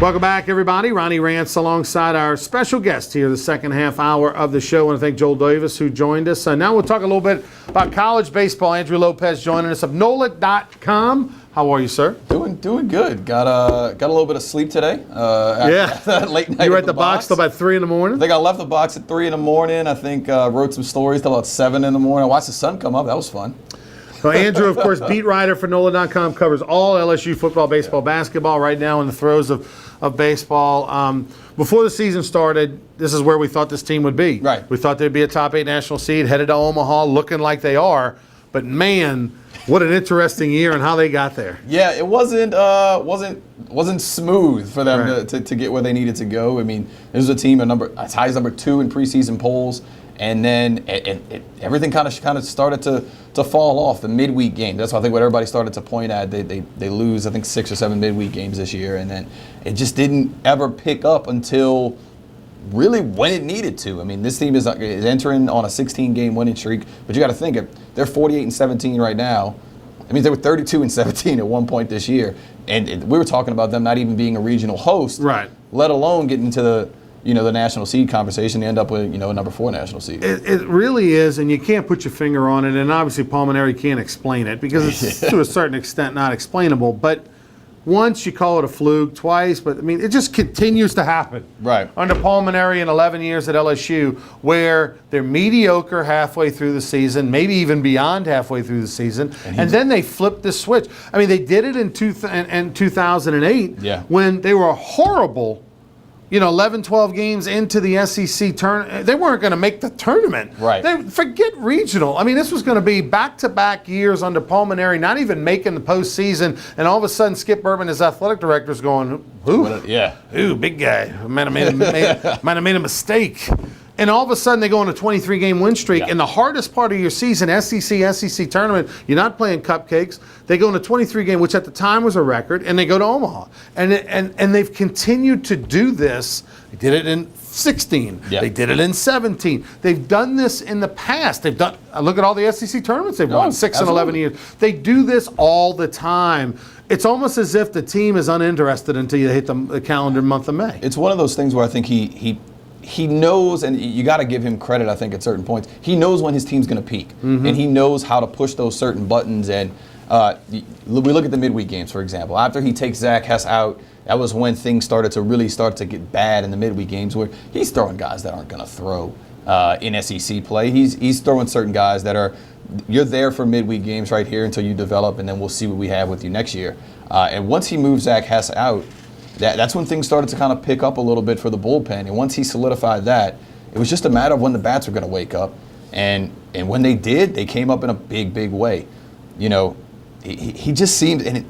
Welcome back, everybody. Ronnie Rance alongside our special guest here, the second half hour of the show. I want to thank Joel Davis, who joined us. Now we'll talk a little bit about college baseball. Andrew Lopez joining us of NOLA.com. How are you, sir? Doing good. Got a little bit of sleep today. After that late night. You were at at the box till about 3 in the morning? I think I left the box at 3 in the morning. I think wrote some stories till about 7 in the morning. I watched the sun come up. That was fun. So Andrew, of course, beat writer for NOLA.com, covers all LSU football, baseball, basketball right now in the throes of baseball. Before the season started, this is where we thought this team would be. Right. We thought they'd be a top 8 national seed, headed to Omaha, looking like they are. But, man, what an interesting year and how they got there. Yeah, it wasn't smooth for them to get where they needed to go. I mean, this was a team as high as number 2 in preseason polls. And then everything kind of started to fall off the midweek game. That's why I think what everybody started to point at. They lose, I think, 6 or 7 midweek games this year, and then it just didn't ever pick up until really when it needed to. I mean, this team is entering on a 16-game winning streak, but you got to think they're 48-17 right now. I mean, they were 32-17 at one point this year, and we were talking about them not even being a regional host, right? Let alone getting into the national seed conversation. They end up with, a number 4 national seed. It really is, and you can't put your finger on it, and obviously Palmineri can't explain it because it's to a certain extent not explainable. But once you call it a fluke, twice, but I mean, it just continues to happen. Right. Under Palmineri in 11 years at LSU, where they're mediocre halfway through the season, maybe even beyond halfway through the season, and then they flip the switch. I mean, they did it in 2008 when they were horrible. 11, 12 games into the SEC tournament. They weren't going to make the tournament. Right. Forget regional. I mean, this was going to be back-to-back years under Palmineri, not even making the postseason, and all of a sudden Skip Bertman, his athletic director, is going, who, big guy. Might have made a mistake. And all of a sudden, they go on a 23-game win streak. And the hardest part of your season, SEC tournament, you're not playing cupcakes. They go on a 23-game, which at the time was a record, and they go to Omaha. And they've continued to do this. They did it in 16. Yep. They did it in 17. They've done this in the past. Look at all the SEC tournaments they've won, 6 and 11 years. They do this all the time. It's almost as if the team is uninterested until you hit the calendar month of May. It's one of those things where I think he knows, and you got to give him credit, I think, at certain points. He knows when his team's going to peak, and he knows how to push those certain buttons. And we look at the midweek games, for example. After he takes Zach Hess out, that was when things started to get bad in the midweek games, where he's throwing guys that aren't going to throw in SEC play. He's throwing certain guys that you're there for midweek games right here until you develop, and then we'll see what we have with you next year. And once he moves Zach Hess out, that's when things started to kind of pick up a little bit for the bullpen. And once he solidified that, it was just a matter of when the bats were going to wake up. And when they did, they came up in a big, big way. He just seemed, and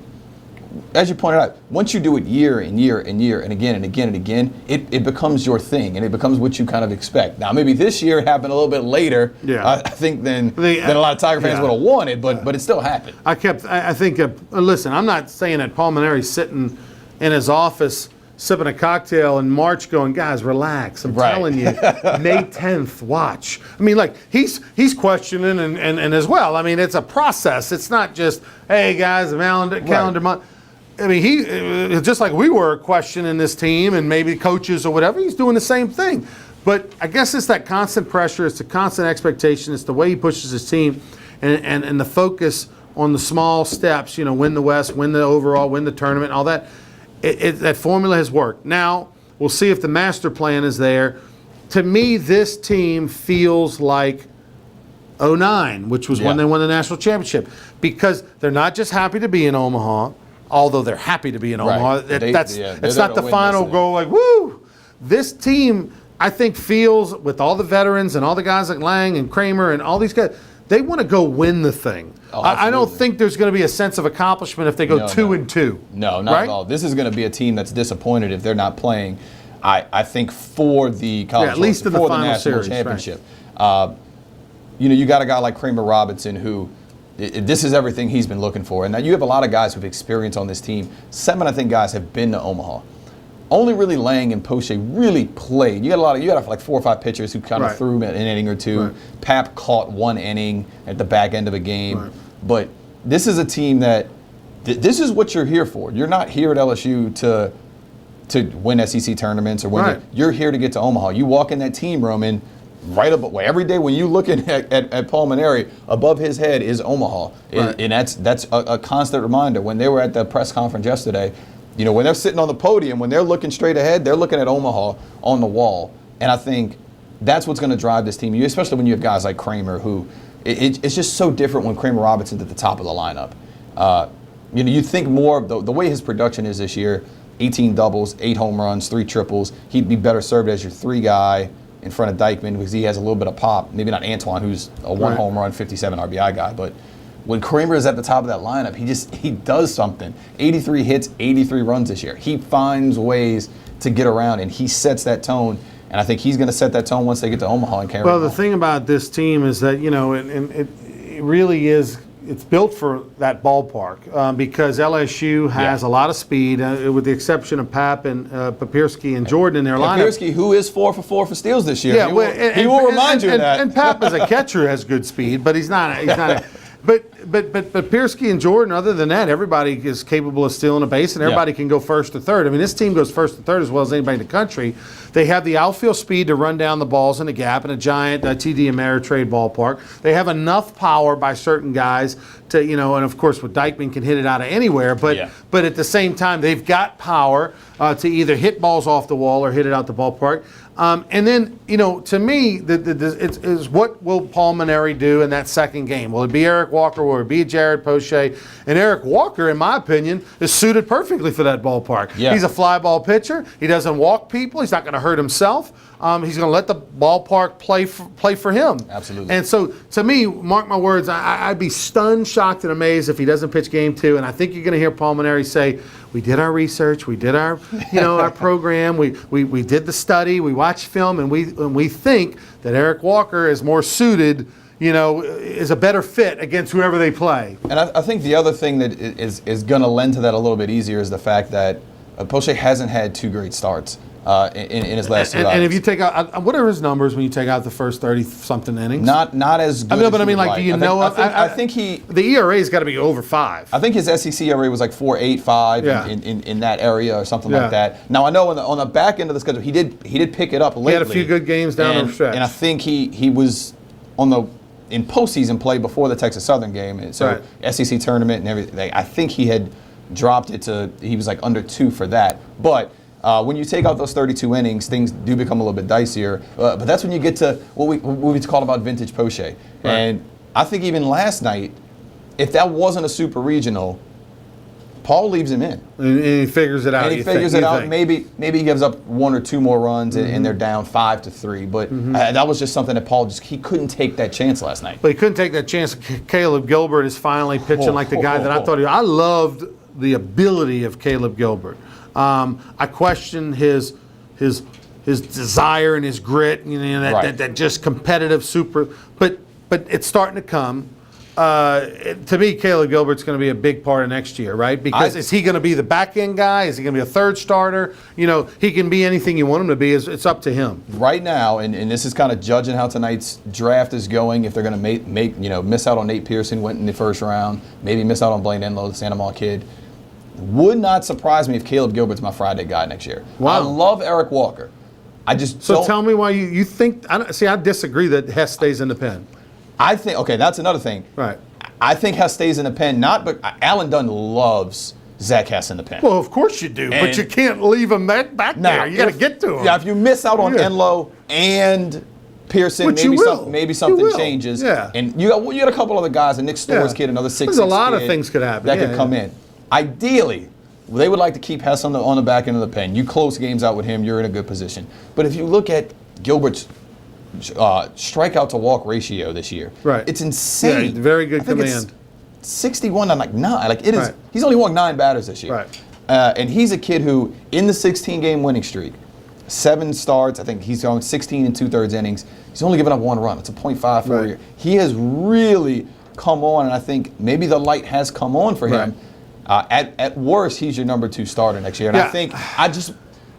as you pointed out, once you do it year and year and year and again and again and again, it becomes your thing, and it bemes what you kind of expect. Now, maybe this year it happened a little bit later, I think, than a lot of Tiger fans would have wanted, but it still happened. Listen, I'm not saying that Palmineri's sitting in his office sipping a cocktail in March going, guys, relax. I'm Right. telling you, May 10th, watch. I mean, like, he's questioning and as well. I mean, it's a process. It's not just, hey, guys, calendar month. I mean, he just like we were questioning this team and maybe coaches or whatever, he's doing the same thing. But I guess it's that constant pressure. It's the constant expectation. It's the way he pushes his team and the focus on the small steps, win the West, win the overall, win the tournament, all that. That formula has worked. Now, we'll see if the master plan is there. To me, this team feels like 2009, which was when they won the national championship, because they're not just happy to be in Omaha, although they're happy to be in Omaha. It's not the final goal, like, woo! This team, I think, feels, with all the veterans and all the guys like Lang and Kramer and all these guys, they want to go win the thing. Oh, I don't think there's going to be a sense of accomplishment if they go 2-2. No, not at all. This is going to be a team that's disappointed if they're not playing. I think for the college, at least in the final national series, championship. Right. You got a guy like Kramer Robinson who. This is everything he's been looking for. And now you have a lot of guys who've experience on this team. 7, I think, guys have been to Omaha. Only really Lang and Poche really played. You got like 4 or 5 pitchers who kind of threw an inning or two. Right. Pap caught 1 inning at the back end of a game. Right. But this is a team that this is what you're here for. You're not here at LSU to win SEC tournaments or win. Right. You're here to get to Omaha. You walk in that team room and right above, every day when you look at Paul Mainieri, above his head is Omaha, right. And that's a constant reminder. When they were at the press conference yesterday, when they're sitting on the podium, when they're looking straight ahead, they're looking at Omaha on the wall, and I think that's what's going to drive this team. Especially when you have guys like Kramer, who it's just so different when Kramer Robinson's at the top of the lineup. You think more of the way his production is this year: 18 doubles, 8 home runs, 3 triples. He'd be better served as your 3 guy. In front of Dykeman because he has a little bit of pop. Maybe not Antoine, who's a 1 home run, 57 RBI guy, but when Kramer is at the top of that lineup, he does something. 83 hits, 83 runs this year. He finds ways to get around, and he sets that tone. And I think he's going to set that tone once they get to Omaha and carry. Well, the thing about this team is that it really is. It's built for that ballpark because LSU has a lot of speed, with the exception of Pap and Papirski and Jordan in their lineup. Papirski, who is 4 for steals this year. Yeah, he will remind you of that. And Pap as a catcher has good speed, but he's not. But Papirski and Jordan, other than that, everybody is capable of stealing a base, and everybody can go first to third. I mean, this team goes first to third as well as anybody in the country. They have the outfield speed to run down the balls in the gap in a giant TD Ameritrade ballpark. They have enough power by certain guys to, and of course, with Dykeman can hit it out of anywhere. But at the same time, they've got power to either hit balls off the wall or hit it out the ballpark. And then, to me, it's what will Paul Mainieri do in that second game? Will it be Eric Walker? Will it be Jared Poche? And Eric Walker, in my opinion, is suited perfectly for that ballpark. Yeah. He's a fly ball pitcher. He doesn't walk people. He's not going to hurt himself. He's going to let the ballpark play for him. Absolutely. And so, to me, mark my words, I'd be stunned, shocked, and amazed if he doesn't pitch game 2. And I think you're going to hear Paul Mainieri say, we did our research, we did our, our program, we did the study, we watched film, and we think that Eric Walker is more suited, is a better fit against whoever they play. And I think the other thing that is going to lend to that a little bit easier is the fact that Poche hasn't had 2 great starts in his last 2 and if you take out, what are his numbers when you take out the first 30-something innings? Not as good. I think the ERA's got to be over 5. I think his SEC ERA was like 4.85 in that area or something like that. Now I know on the back end of the schedule he did pick it up lately. He had a few good games down the stretch, and I think he was in postseason play before the Texas Southern game. And so SEC tournament and everything. I think he had dropped it he was like under 2 for that, but. When you take out those 32 innings, things do become a little bit dicier. But that's when you get to what we call about vintage Poche. Right. And I think even last night, if that wasn't a super regional, Paul leaves him in. And he figures it out. And he figures it out. Maybe he gives up 1 or 2 more runs and they're down 5-3. But that was just something that Paul he couldn't take that chance last night. But he couldn't take that chance. Caleb Gilbert is finally pitching like the guy that I thought I loved the ability of Caleb Gilbert. I question his desire and his grit, that just competitive super. But it's starting to come. to me, Caleb Gilbert's going to be a big part of next year, right? Because is he going to be the back end guy? Is he going to be a third starter? You know, he can be anything you want him to be. It's up to him. Right now, and this is kind of judging how tonight's draft is going. If they're going to miss out on Nate Pearson, went in the first round, maybe miss out on Blaine Enlow, the Santa Monica kid. Would not surprise me if Caleb Gilbert's my Friday guy next year. Wow. I love Eric Walker. So tell me why you think. I disagree that Hess stays in the pen. I think, okay, that's another thing. Right. I think Hess stays in the pen, but Alan Dunn loves Zach Hess in the pen. Well, of course you do, but you can't leave him back there. You got to get to him. Yeah, if you miss out on Enlow and Pearson, Which maybe something changes. Yeah. And you got a couple other guys, a Nick Storrs kid, another 6'6" There's a lot kid of things could happen. that could come in. Ideally, they would like to keep Hess on the back end of the pen. You close games out with him, you're in a good position. But if you look at Gilbert's strikeout to walk ratio this year, right, it's insane. Yeah, very good command. 61 on 9. Like it is. Right. He's only walked 9 batters this year. Right. And he's a kid who, in the 16-game winning streak, 7 starts. I think he's going 16 and 2/3 innings. He's only given up 1 run. It's a .54 Right. year. He has really come on, and I think maybe the light has come on for him. At worst, he's your number 2 starter next year. And I think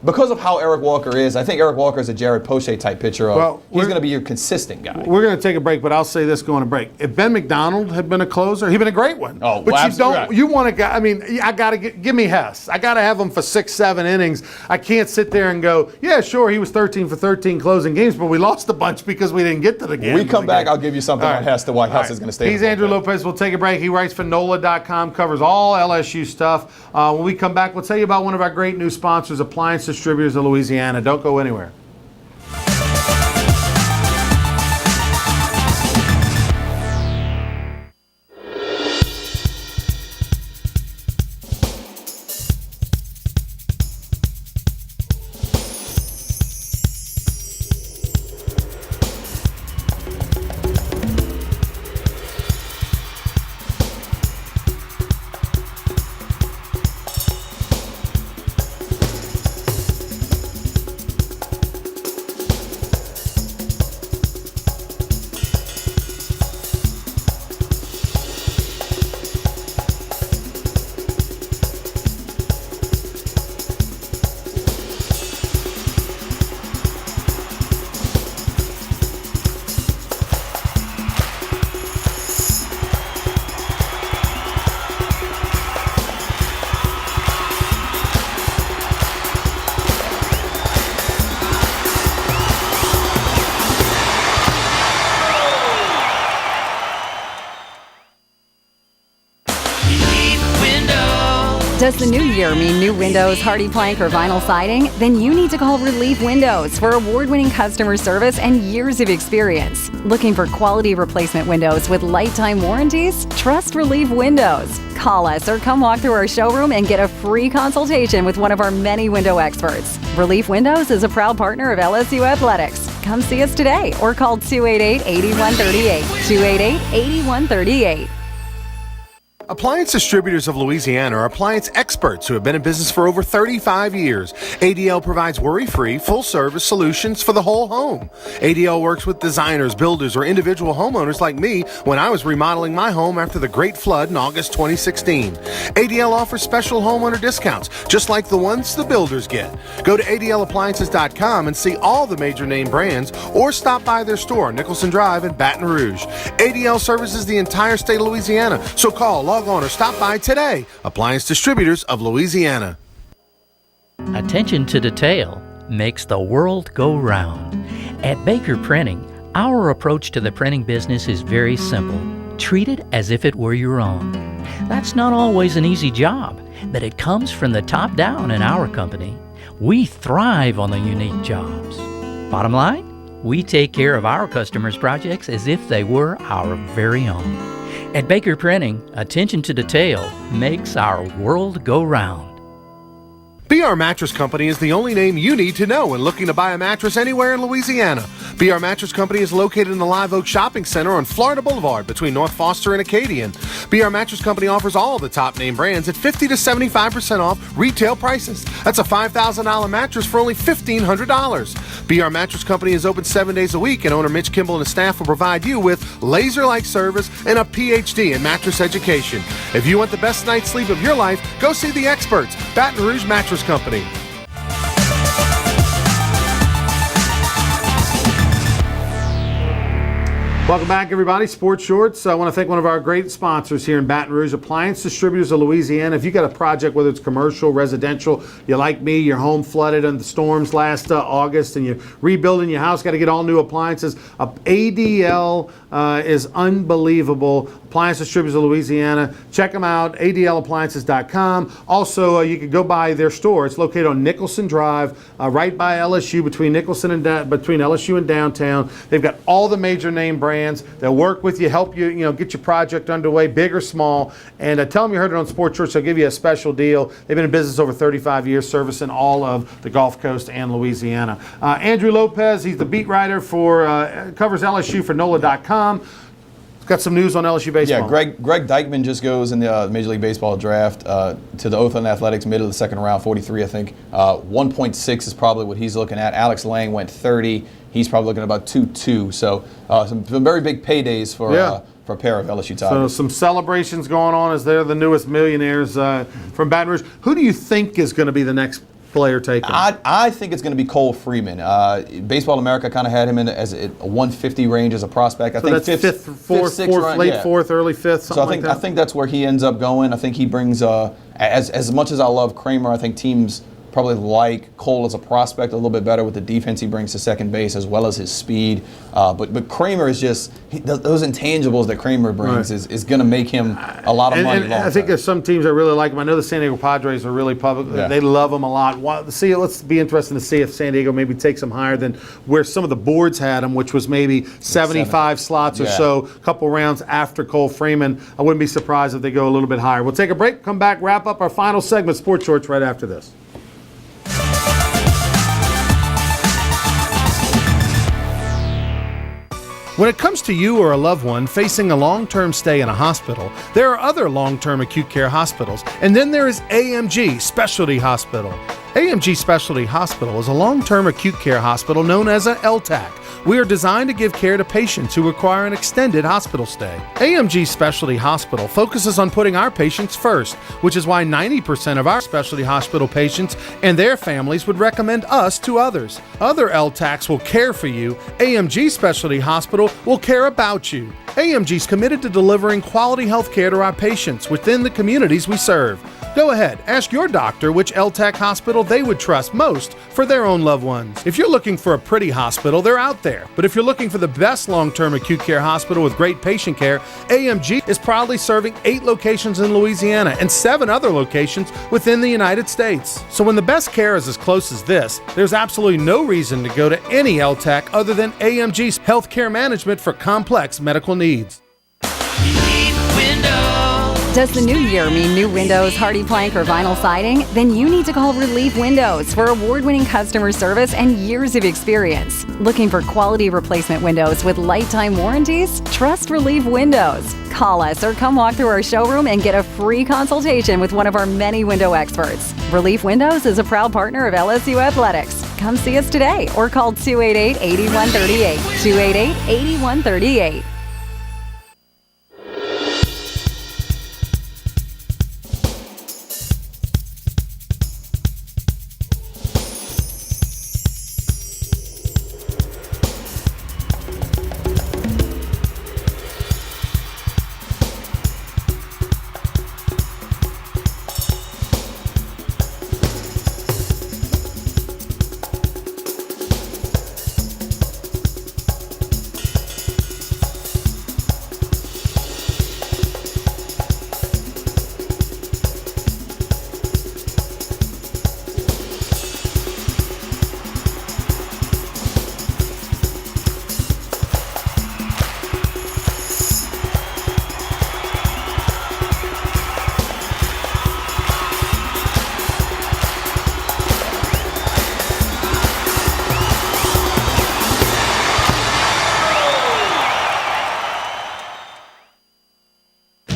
because of how Eric Walker is, I think Eric Walker is a Jared Poche type pitcher. He's going to be your consistent guy. We're going to take a break, but I'll say this going to break. If Ben McDonald had been a closer, he'd been a great one. Oh, but absolutely. you want a guy. I mean, I got to give me Hess. I got to have him for 6-7 innings. I can't sit there and go, yeah, sure, he was 13 for 13 closing games, but we lost a bunch because we didn't get to the game. When we come back, I'll give you something on Hess to why Hess is going to stay. He's Andrew Lopez. We'll take a break. He writes for NOLA.com, covers all LSU stuff. When we come back, we'll tell you about one of our great new sponsors, Appliance Distributors of Louisiana. Don't go anywhere. Does the new year mean new windows, hardy plank, or vinyl siding? Then you need to call Relief Windows for award-winning customer service and years of experience. Looking for quality replacement windows with lifetime warranties? Trust Relief Windows. Call us or come walk through our showroom and get a free consultation with one of our many window experts. Relief Windows is a proud partner of LSU Athletics. Come see us today or call 288-8138. 288-8138. Appliance Distributors of Louisiana are appliance experts who have been in business for over 35 years. ADL provides worry-free, full-service solutions for the whole home. ADL works with designers, builders, or individual homeowners like me when I was remodeling my home after the Great Flood in August 2016. ADL offers special homeowner discounts, just like the ones the builders get. Go to ADLappliances.com and see all the major name brands, or stop by their store, Nicholson Drive in Baton Rouge. ADL services the entire state of Louisiana, so call, log on, or stop by today. Appliance Distributors of Louisiana. Attention to detail makes the world go round. At Baker Printing, our approach to the printing business is very simple. Treat it as if it were your own. That's not always an easy job, but it comes from the top down in our company. We thrive on the unique jobs. Bottom line, we take care of our customers' projects as if they were our very own. At Baker Printing, attention to detail makes our world go round. BR Mattress Company is the only name you need to know when looking to buy a mattress anywhere in Louisiana. BR Mattress Company is located in the Live Oak Shopping Center on Florida Boulevard between North Foster and Acadian. BR Mattress Company offers all the top name brands at 50 to 75% off retail prices. That's a $5,000 mattress for only $1,500. BR Mattress Company is open 7 days a week, and owner Mitch Kimball and his staff will provide you with laser-like service and a PhD in mattress education. If you want the best night's sleep of your life, go see the experts, Baton Rouge Mattress Company. Welcome back, everybody. Sports Shorts. I want to thank one of our great sponsors here in Baton Rouge, Appliance Distributors of Louisiana. If you got a project, whether it's commercial, residential, you're like me, your home flooded in the storms last August, and you're rebuilding your house, got to get all new appliances. ADL is unbelievable. Appliance Distributors of Louisiana. Check them out, adlappliances.com. Also, you can go by their store. It's located on Nicholson Drive, right by LSU, between Nicholson and between LSU and downtown. They've got all the major name brands. They'll work with you, help you, get your project underway, big or small. And tell them you heard it on Sports Church. They'll give you a special deal. They've been in business over 35 years, servicing all of the Gulf Coast and Louisiana. Andrew Lopez, he's the beat writer for covers LSU for NOLA.com. Got some news on LSU baseball. Yeah, Greg Dykman just goes in the Major League Baseball draft to the Oakland Athletics, middle of the second round, 43, I think. 1.6 is probably what he's looking at. Alex Lang went 30. He's probably looking at about 2.2. So some very big paydays for a pair of LSU Tigers. So some celebrations going on as they're the newest millionaires from Baton Rouge. Who do you think is going to be the next player taken? I think it's going to be Cole Freeman. Baseball America kind of had him in as a 150 range as a prospect. I think that's fifth, late fourth, early fifth. Something so I think that's where he ends up going. I think he brings as much as I love Kramer, I think teams probably like Cole as a prospect a little bit better with the defense he brings to second base as well as his speed. But Kramer is just those intangibles that Kramer brings is going to make him a lot of money. And I think there's some teams that really like him. I know the San Diego Padres are really public. Yeah. They love him a lot. Let's be interesting to see if San Diego maybe takes him higher than where some of the boards had him, which was maybe 75 slots or so, a couple rounds after Cole Freeman. I wouldn't be surprised if they go a little bit higher. We'll take a break, come back, wrap up our final segment, Sports Shorts, right after this. When it comes to you or a loved one facing a long-term stay in a hospital, there are other long-term acute care hospitals, and then there is AMG Specialty Hospital. AMG Specialty Hospital is a long-term acute care hospital known as a LTAC. We are designed to give care to patients who require an extended hospital stay. AMG Specialty Hospital focuses on putting our patients first, which is why 90% of our specialty hospital patients and their families would recommend us to others. Other LTACs will care for you. AMG Specialty Hospital will care about you. AMG is committed to delivering quality health care to our patients within the communities we serve. Go ahead, ask your doctor which LTAC hospital they would trust most for their own loved ones. If you're looking for a pretty hospital, they're out there. But if you're looking for the best long-term acute care hospital with great patient care, AMG is proudly serving 8 locations in Louisiana and 7 other locations within the United States. So when the best care is as close as this, there's absolutely no reason to go to any LTAC other than AMG's healthcare management for complex medical needs. Does the new year mean new windows, hardy plank, or vinyl siding? Then you need to call Relief Windows for award-winning customer service and years of experience. Looking for quality replacement windows with lifetime warranties? Trust Relief Windows. Call us or come walk through our showroom and get a free consultation with one of our many window experts. Relief Windows is a proud partner of LSU Athletics. Come see us today or call 288-8138. 288-8138.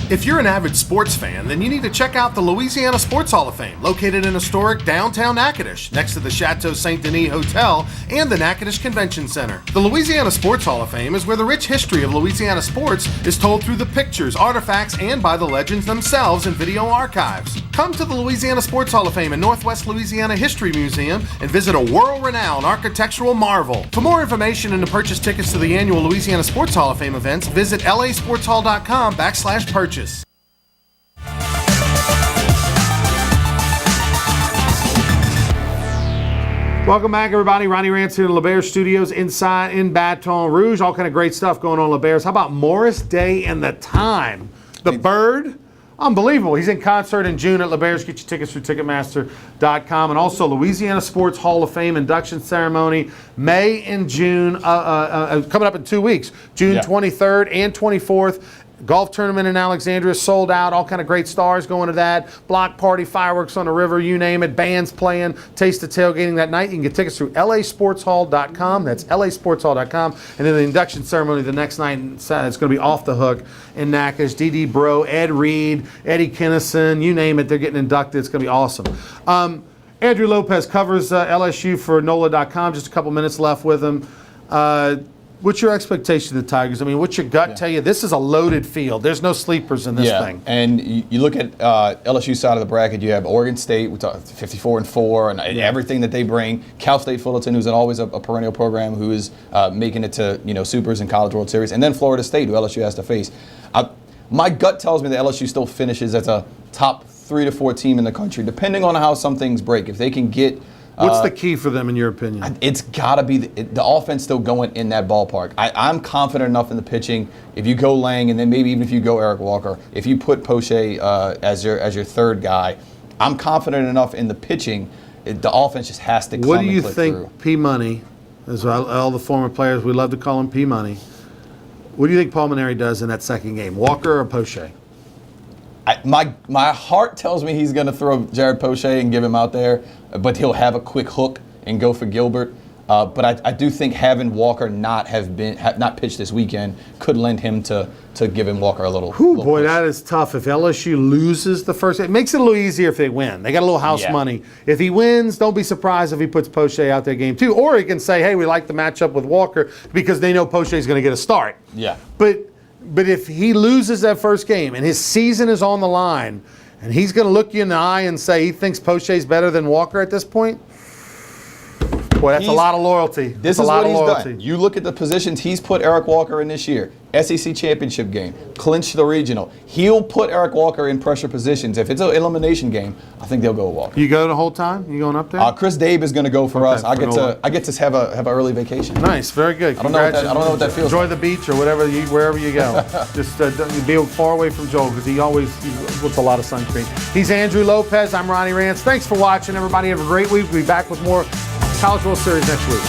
If you're an avid sports fan, then you need to check out the Louisiana Sports Hall of Fame, located in historic downtown Natchitoches, next to the Chateau St. Denis Hotel and the Natchitoches Convention Center. The Louisiana Sports Hall of Fame is where the rich history of Louisiana sports is told through the pictures, artifacts, and by the legends themselves in video archives. Come to the Louisiana Sports Hall of Fame and Northwest Louisiana History Museum and visit a world-renowned architectural marvel. For more information and to purchase tickets to the annual Louisiana Sports Hall of Fame events, visit lasportshall.com/purchase. Welcome back, everybody. Ronnie Rance here in LeBaire Studios inside in Baton Rouge. All kind of great stuff going on in LeBaire. How about Morris Day and the Time? The Bird. Unbelievable. He's in concert in June at LeBaire's. Get your tickets through Ticketmaster.com. And also Louisiana Sports Hall of Fame induction ceremony, May and June, coming up in 2 weeks, June 23rd and 24th. Golf tournament in Alexandria sold out. All kind of great stars going to that. Block party, fireworks on the river, you name it. Bands playing, taste of tailgating that night. You can get tickets through lasportshall.com. That's lasportshall.com. And then the induction ceremony the next night, it's going to be off the hook in Natchitoches. D.D. Bro, Ed Reed, Eddie Kinnison, you name it. They're getting inducted. It's going to be awesome. Andrew Lopez covers LSU for NOLA.com. Just a couple minutes left with him. What's your expectation of the Tigers? I mean, what's your gut tell you? This is a loaded field. There's no sleepers in this thing. And you look at LSU side of the bracket, you have Oregon State, we talk 54-4, and everything that they bring. Cal State Fullerton, who's always a perennial program, who is making it to Supers and College World Series, and then Florida State, who LSU has to face. My gut tells me that LSU still finishes as a top 3 to 4 team in the country, depending on how some things break. If they can get what's the key for them, in your opinion? It's got to be the offense still going in that ballpark. I'm confident enough in the pitching. If you go Lang, and then maybe even if you go Eric Walker, if you put Poche as your third guy, I'm confident enough in the pitching. The offense just has to come What do you and click think through. P-Money, as all the former players, we love to call him P-Money, what do you think Paul Mainieri does in that second game, Walker or Poche? My heart tells me he's going to throw Jared Poche and give him out there, but he'll have a quick hook and go for Gilbert. But I do think having Walker not pitched this weekend could lend him to giving Walker a little. Boy, push. that is tough. If LSU loses the first, it makes it a little easier if they win. They got a little house money. If he wins, don't be surprised if he puts Poche out there game 2. Or he can say, hey, we like the matchup with Walker because they know Poche is going to get a start. Yeah. But if he loses that first game and his season is on the line and he's going to look you in the eye and say he thinks Poche is better than Walker at this point, boy, that's a lot of loyalty. This is what he's done. You look at the positions he's put Eric Walker in this year. SEC championship game, clinch the regional. He'll put Eric Walker in pressure positions. If it's an elimination game, I think they'll go with Walker. You go the whole time? You going up there? Chris Dabe is going to go for us. I get to have an early vacation. Nice, very good. I don't know what that feels Enjoy like. the beach or wherever you go. Just be far away from Joel because he always puts a lot of sunscreen. He's Andrew Lopez. I'm Ronnie Rance. Thanks for watching, everybody. Have a great week. We'll be back with more College World Series next week.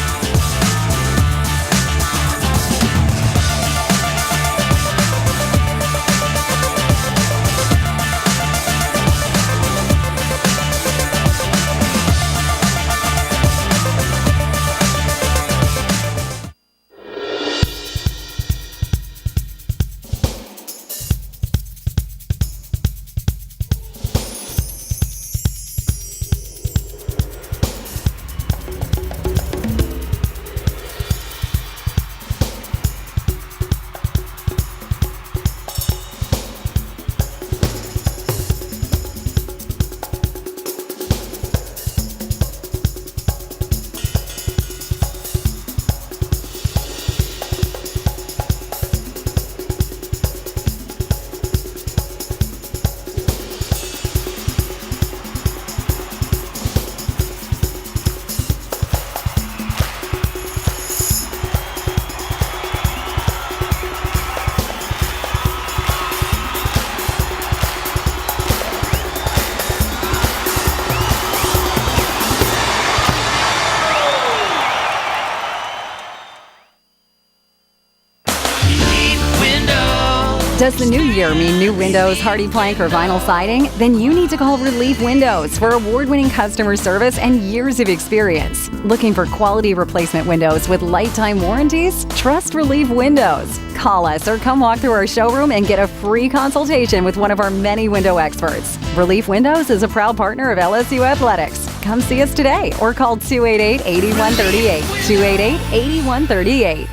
Does the new year mean new windows, hardy plank, or vinyl siding? Then you need to call Relief Windows for award-winning customer service and years of experience. Looking for quality replacement windows with lifetime warranties? Trust Relief Windows. Call us or come walk through our showroom and get a free consultation with one of our many window experts. Relief Windows is a proud partner of LSU Athletics. Come see us today or call 288-8138. 288-8138.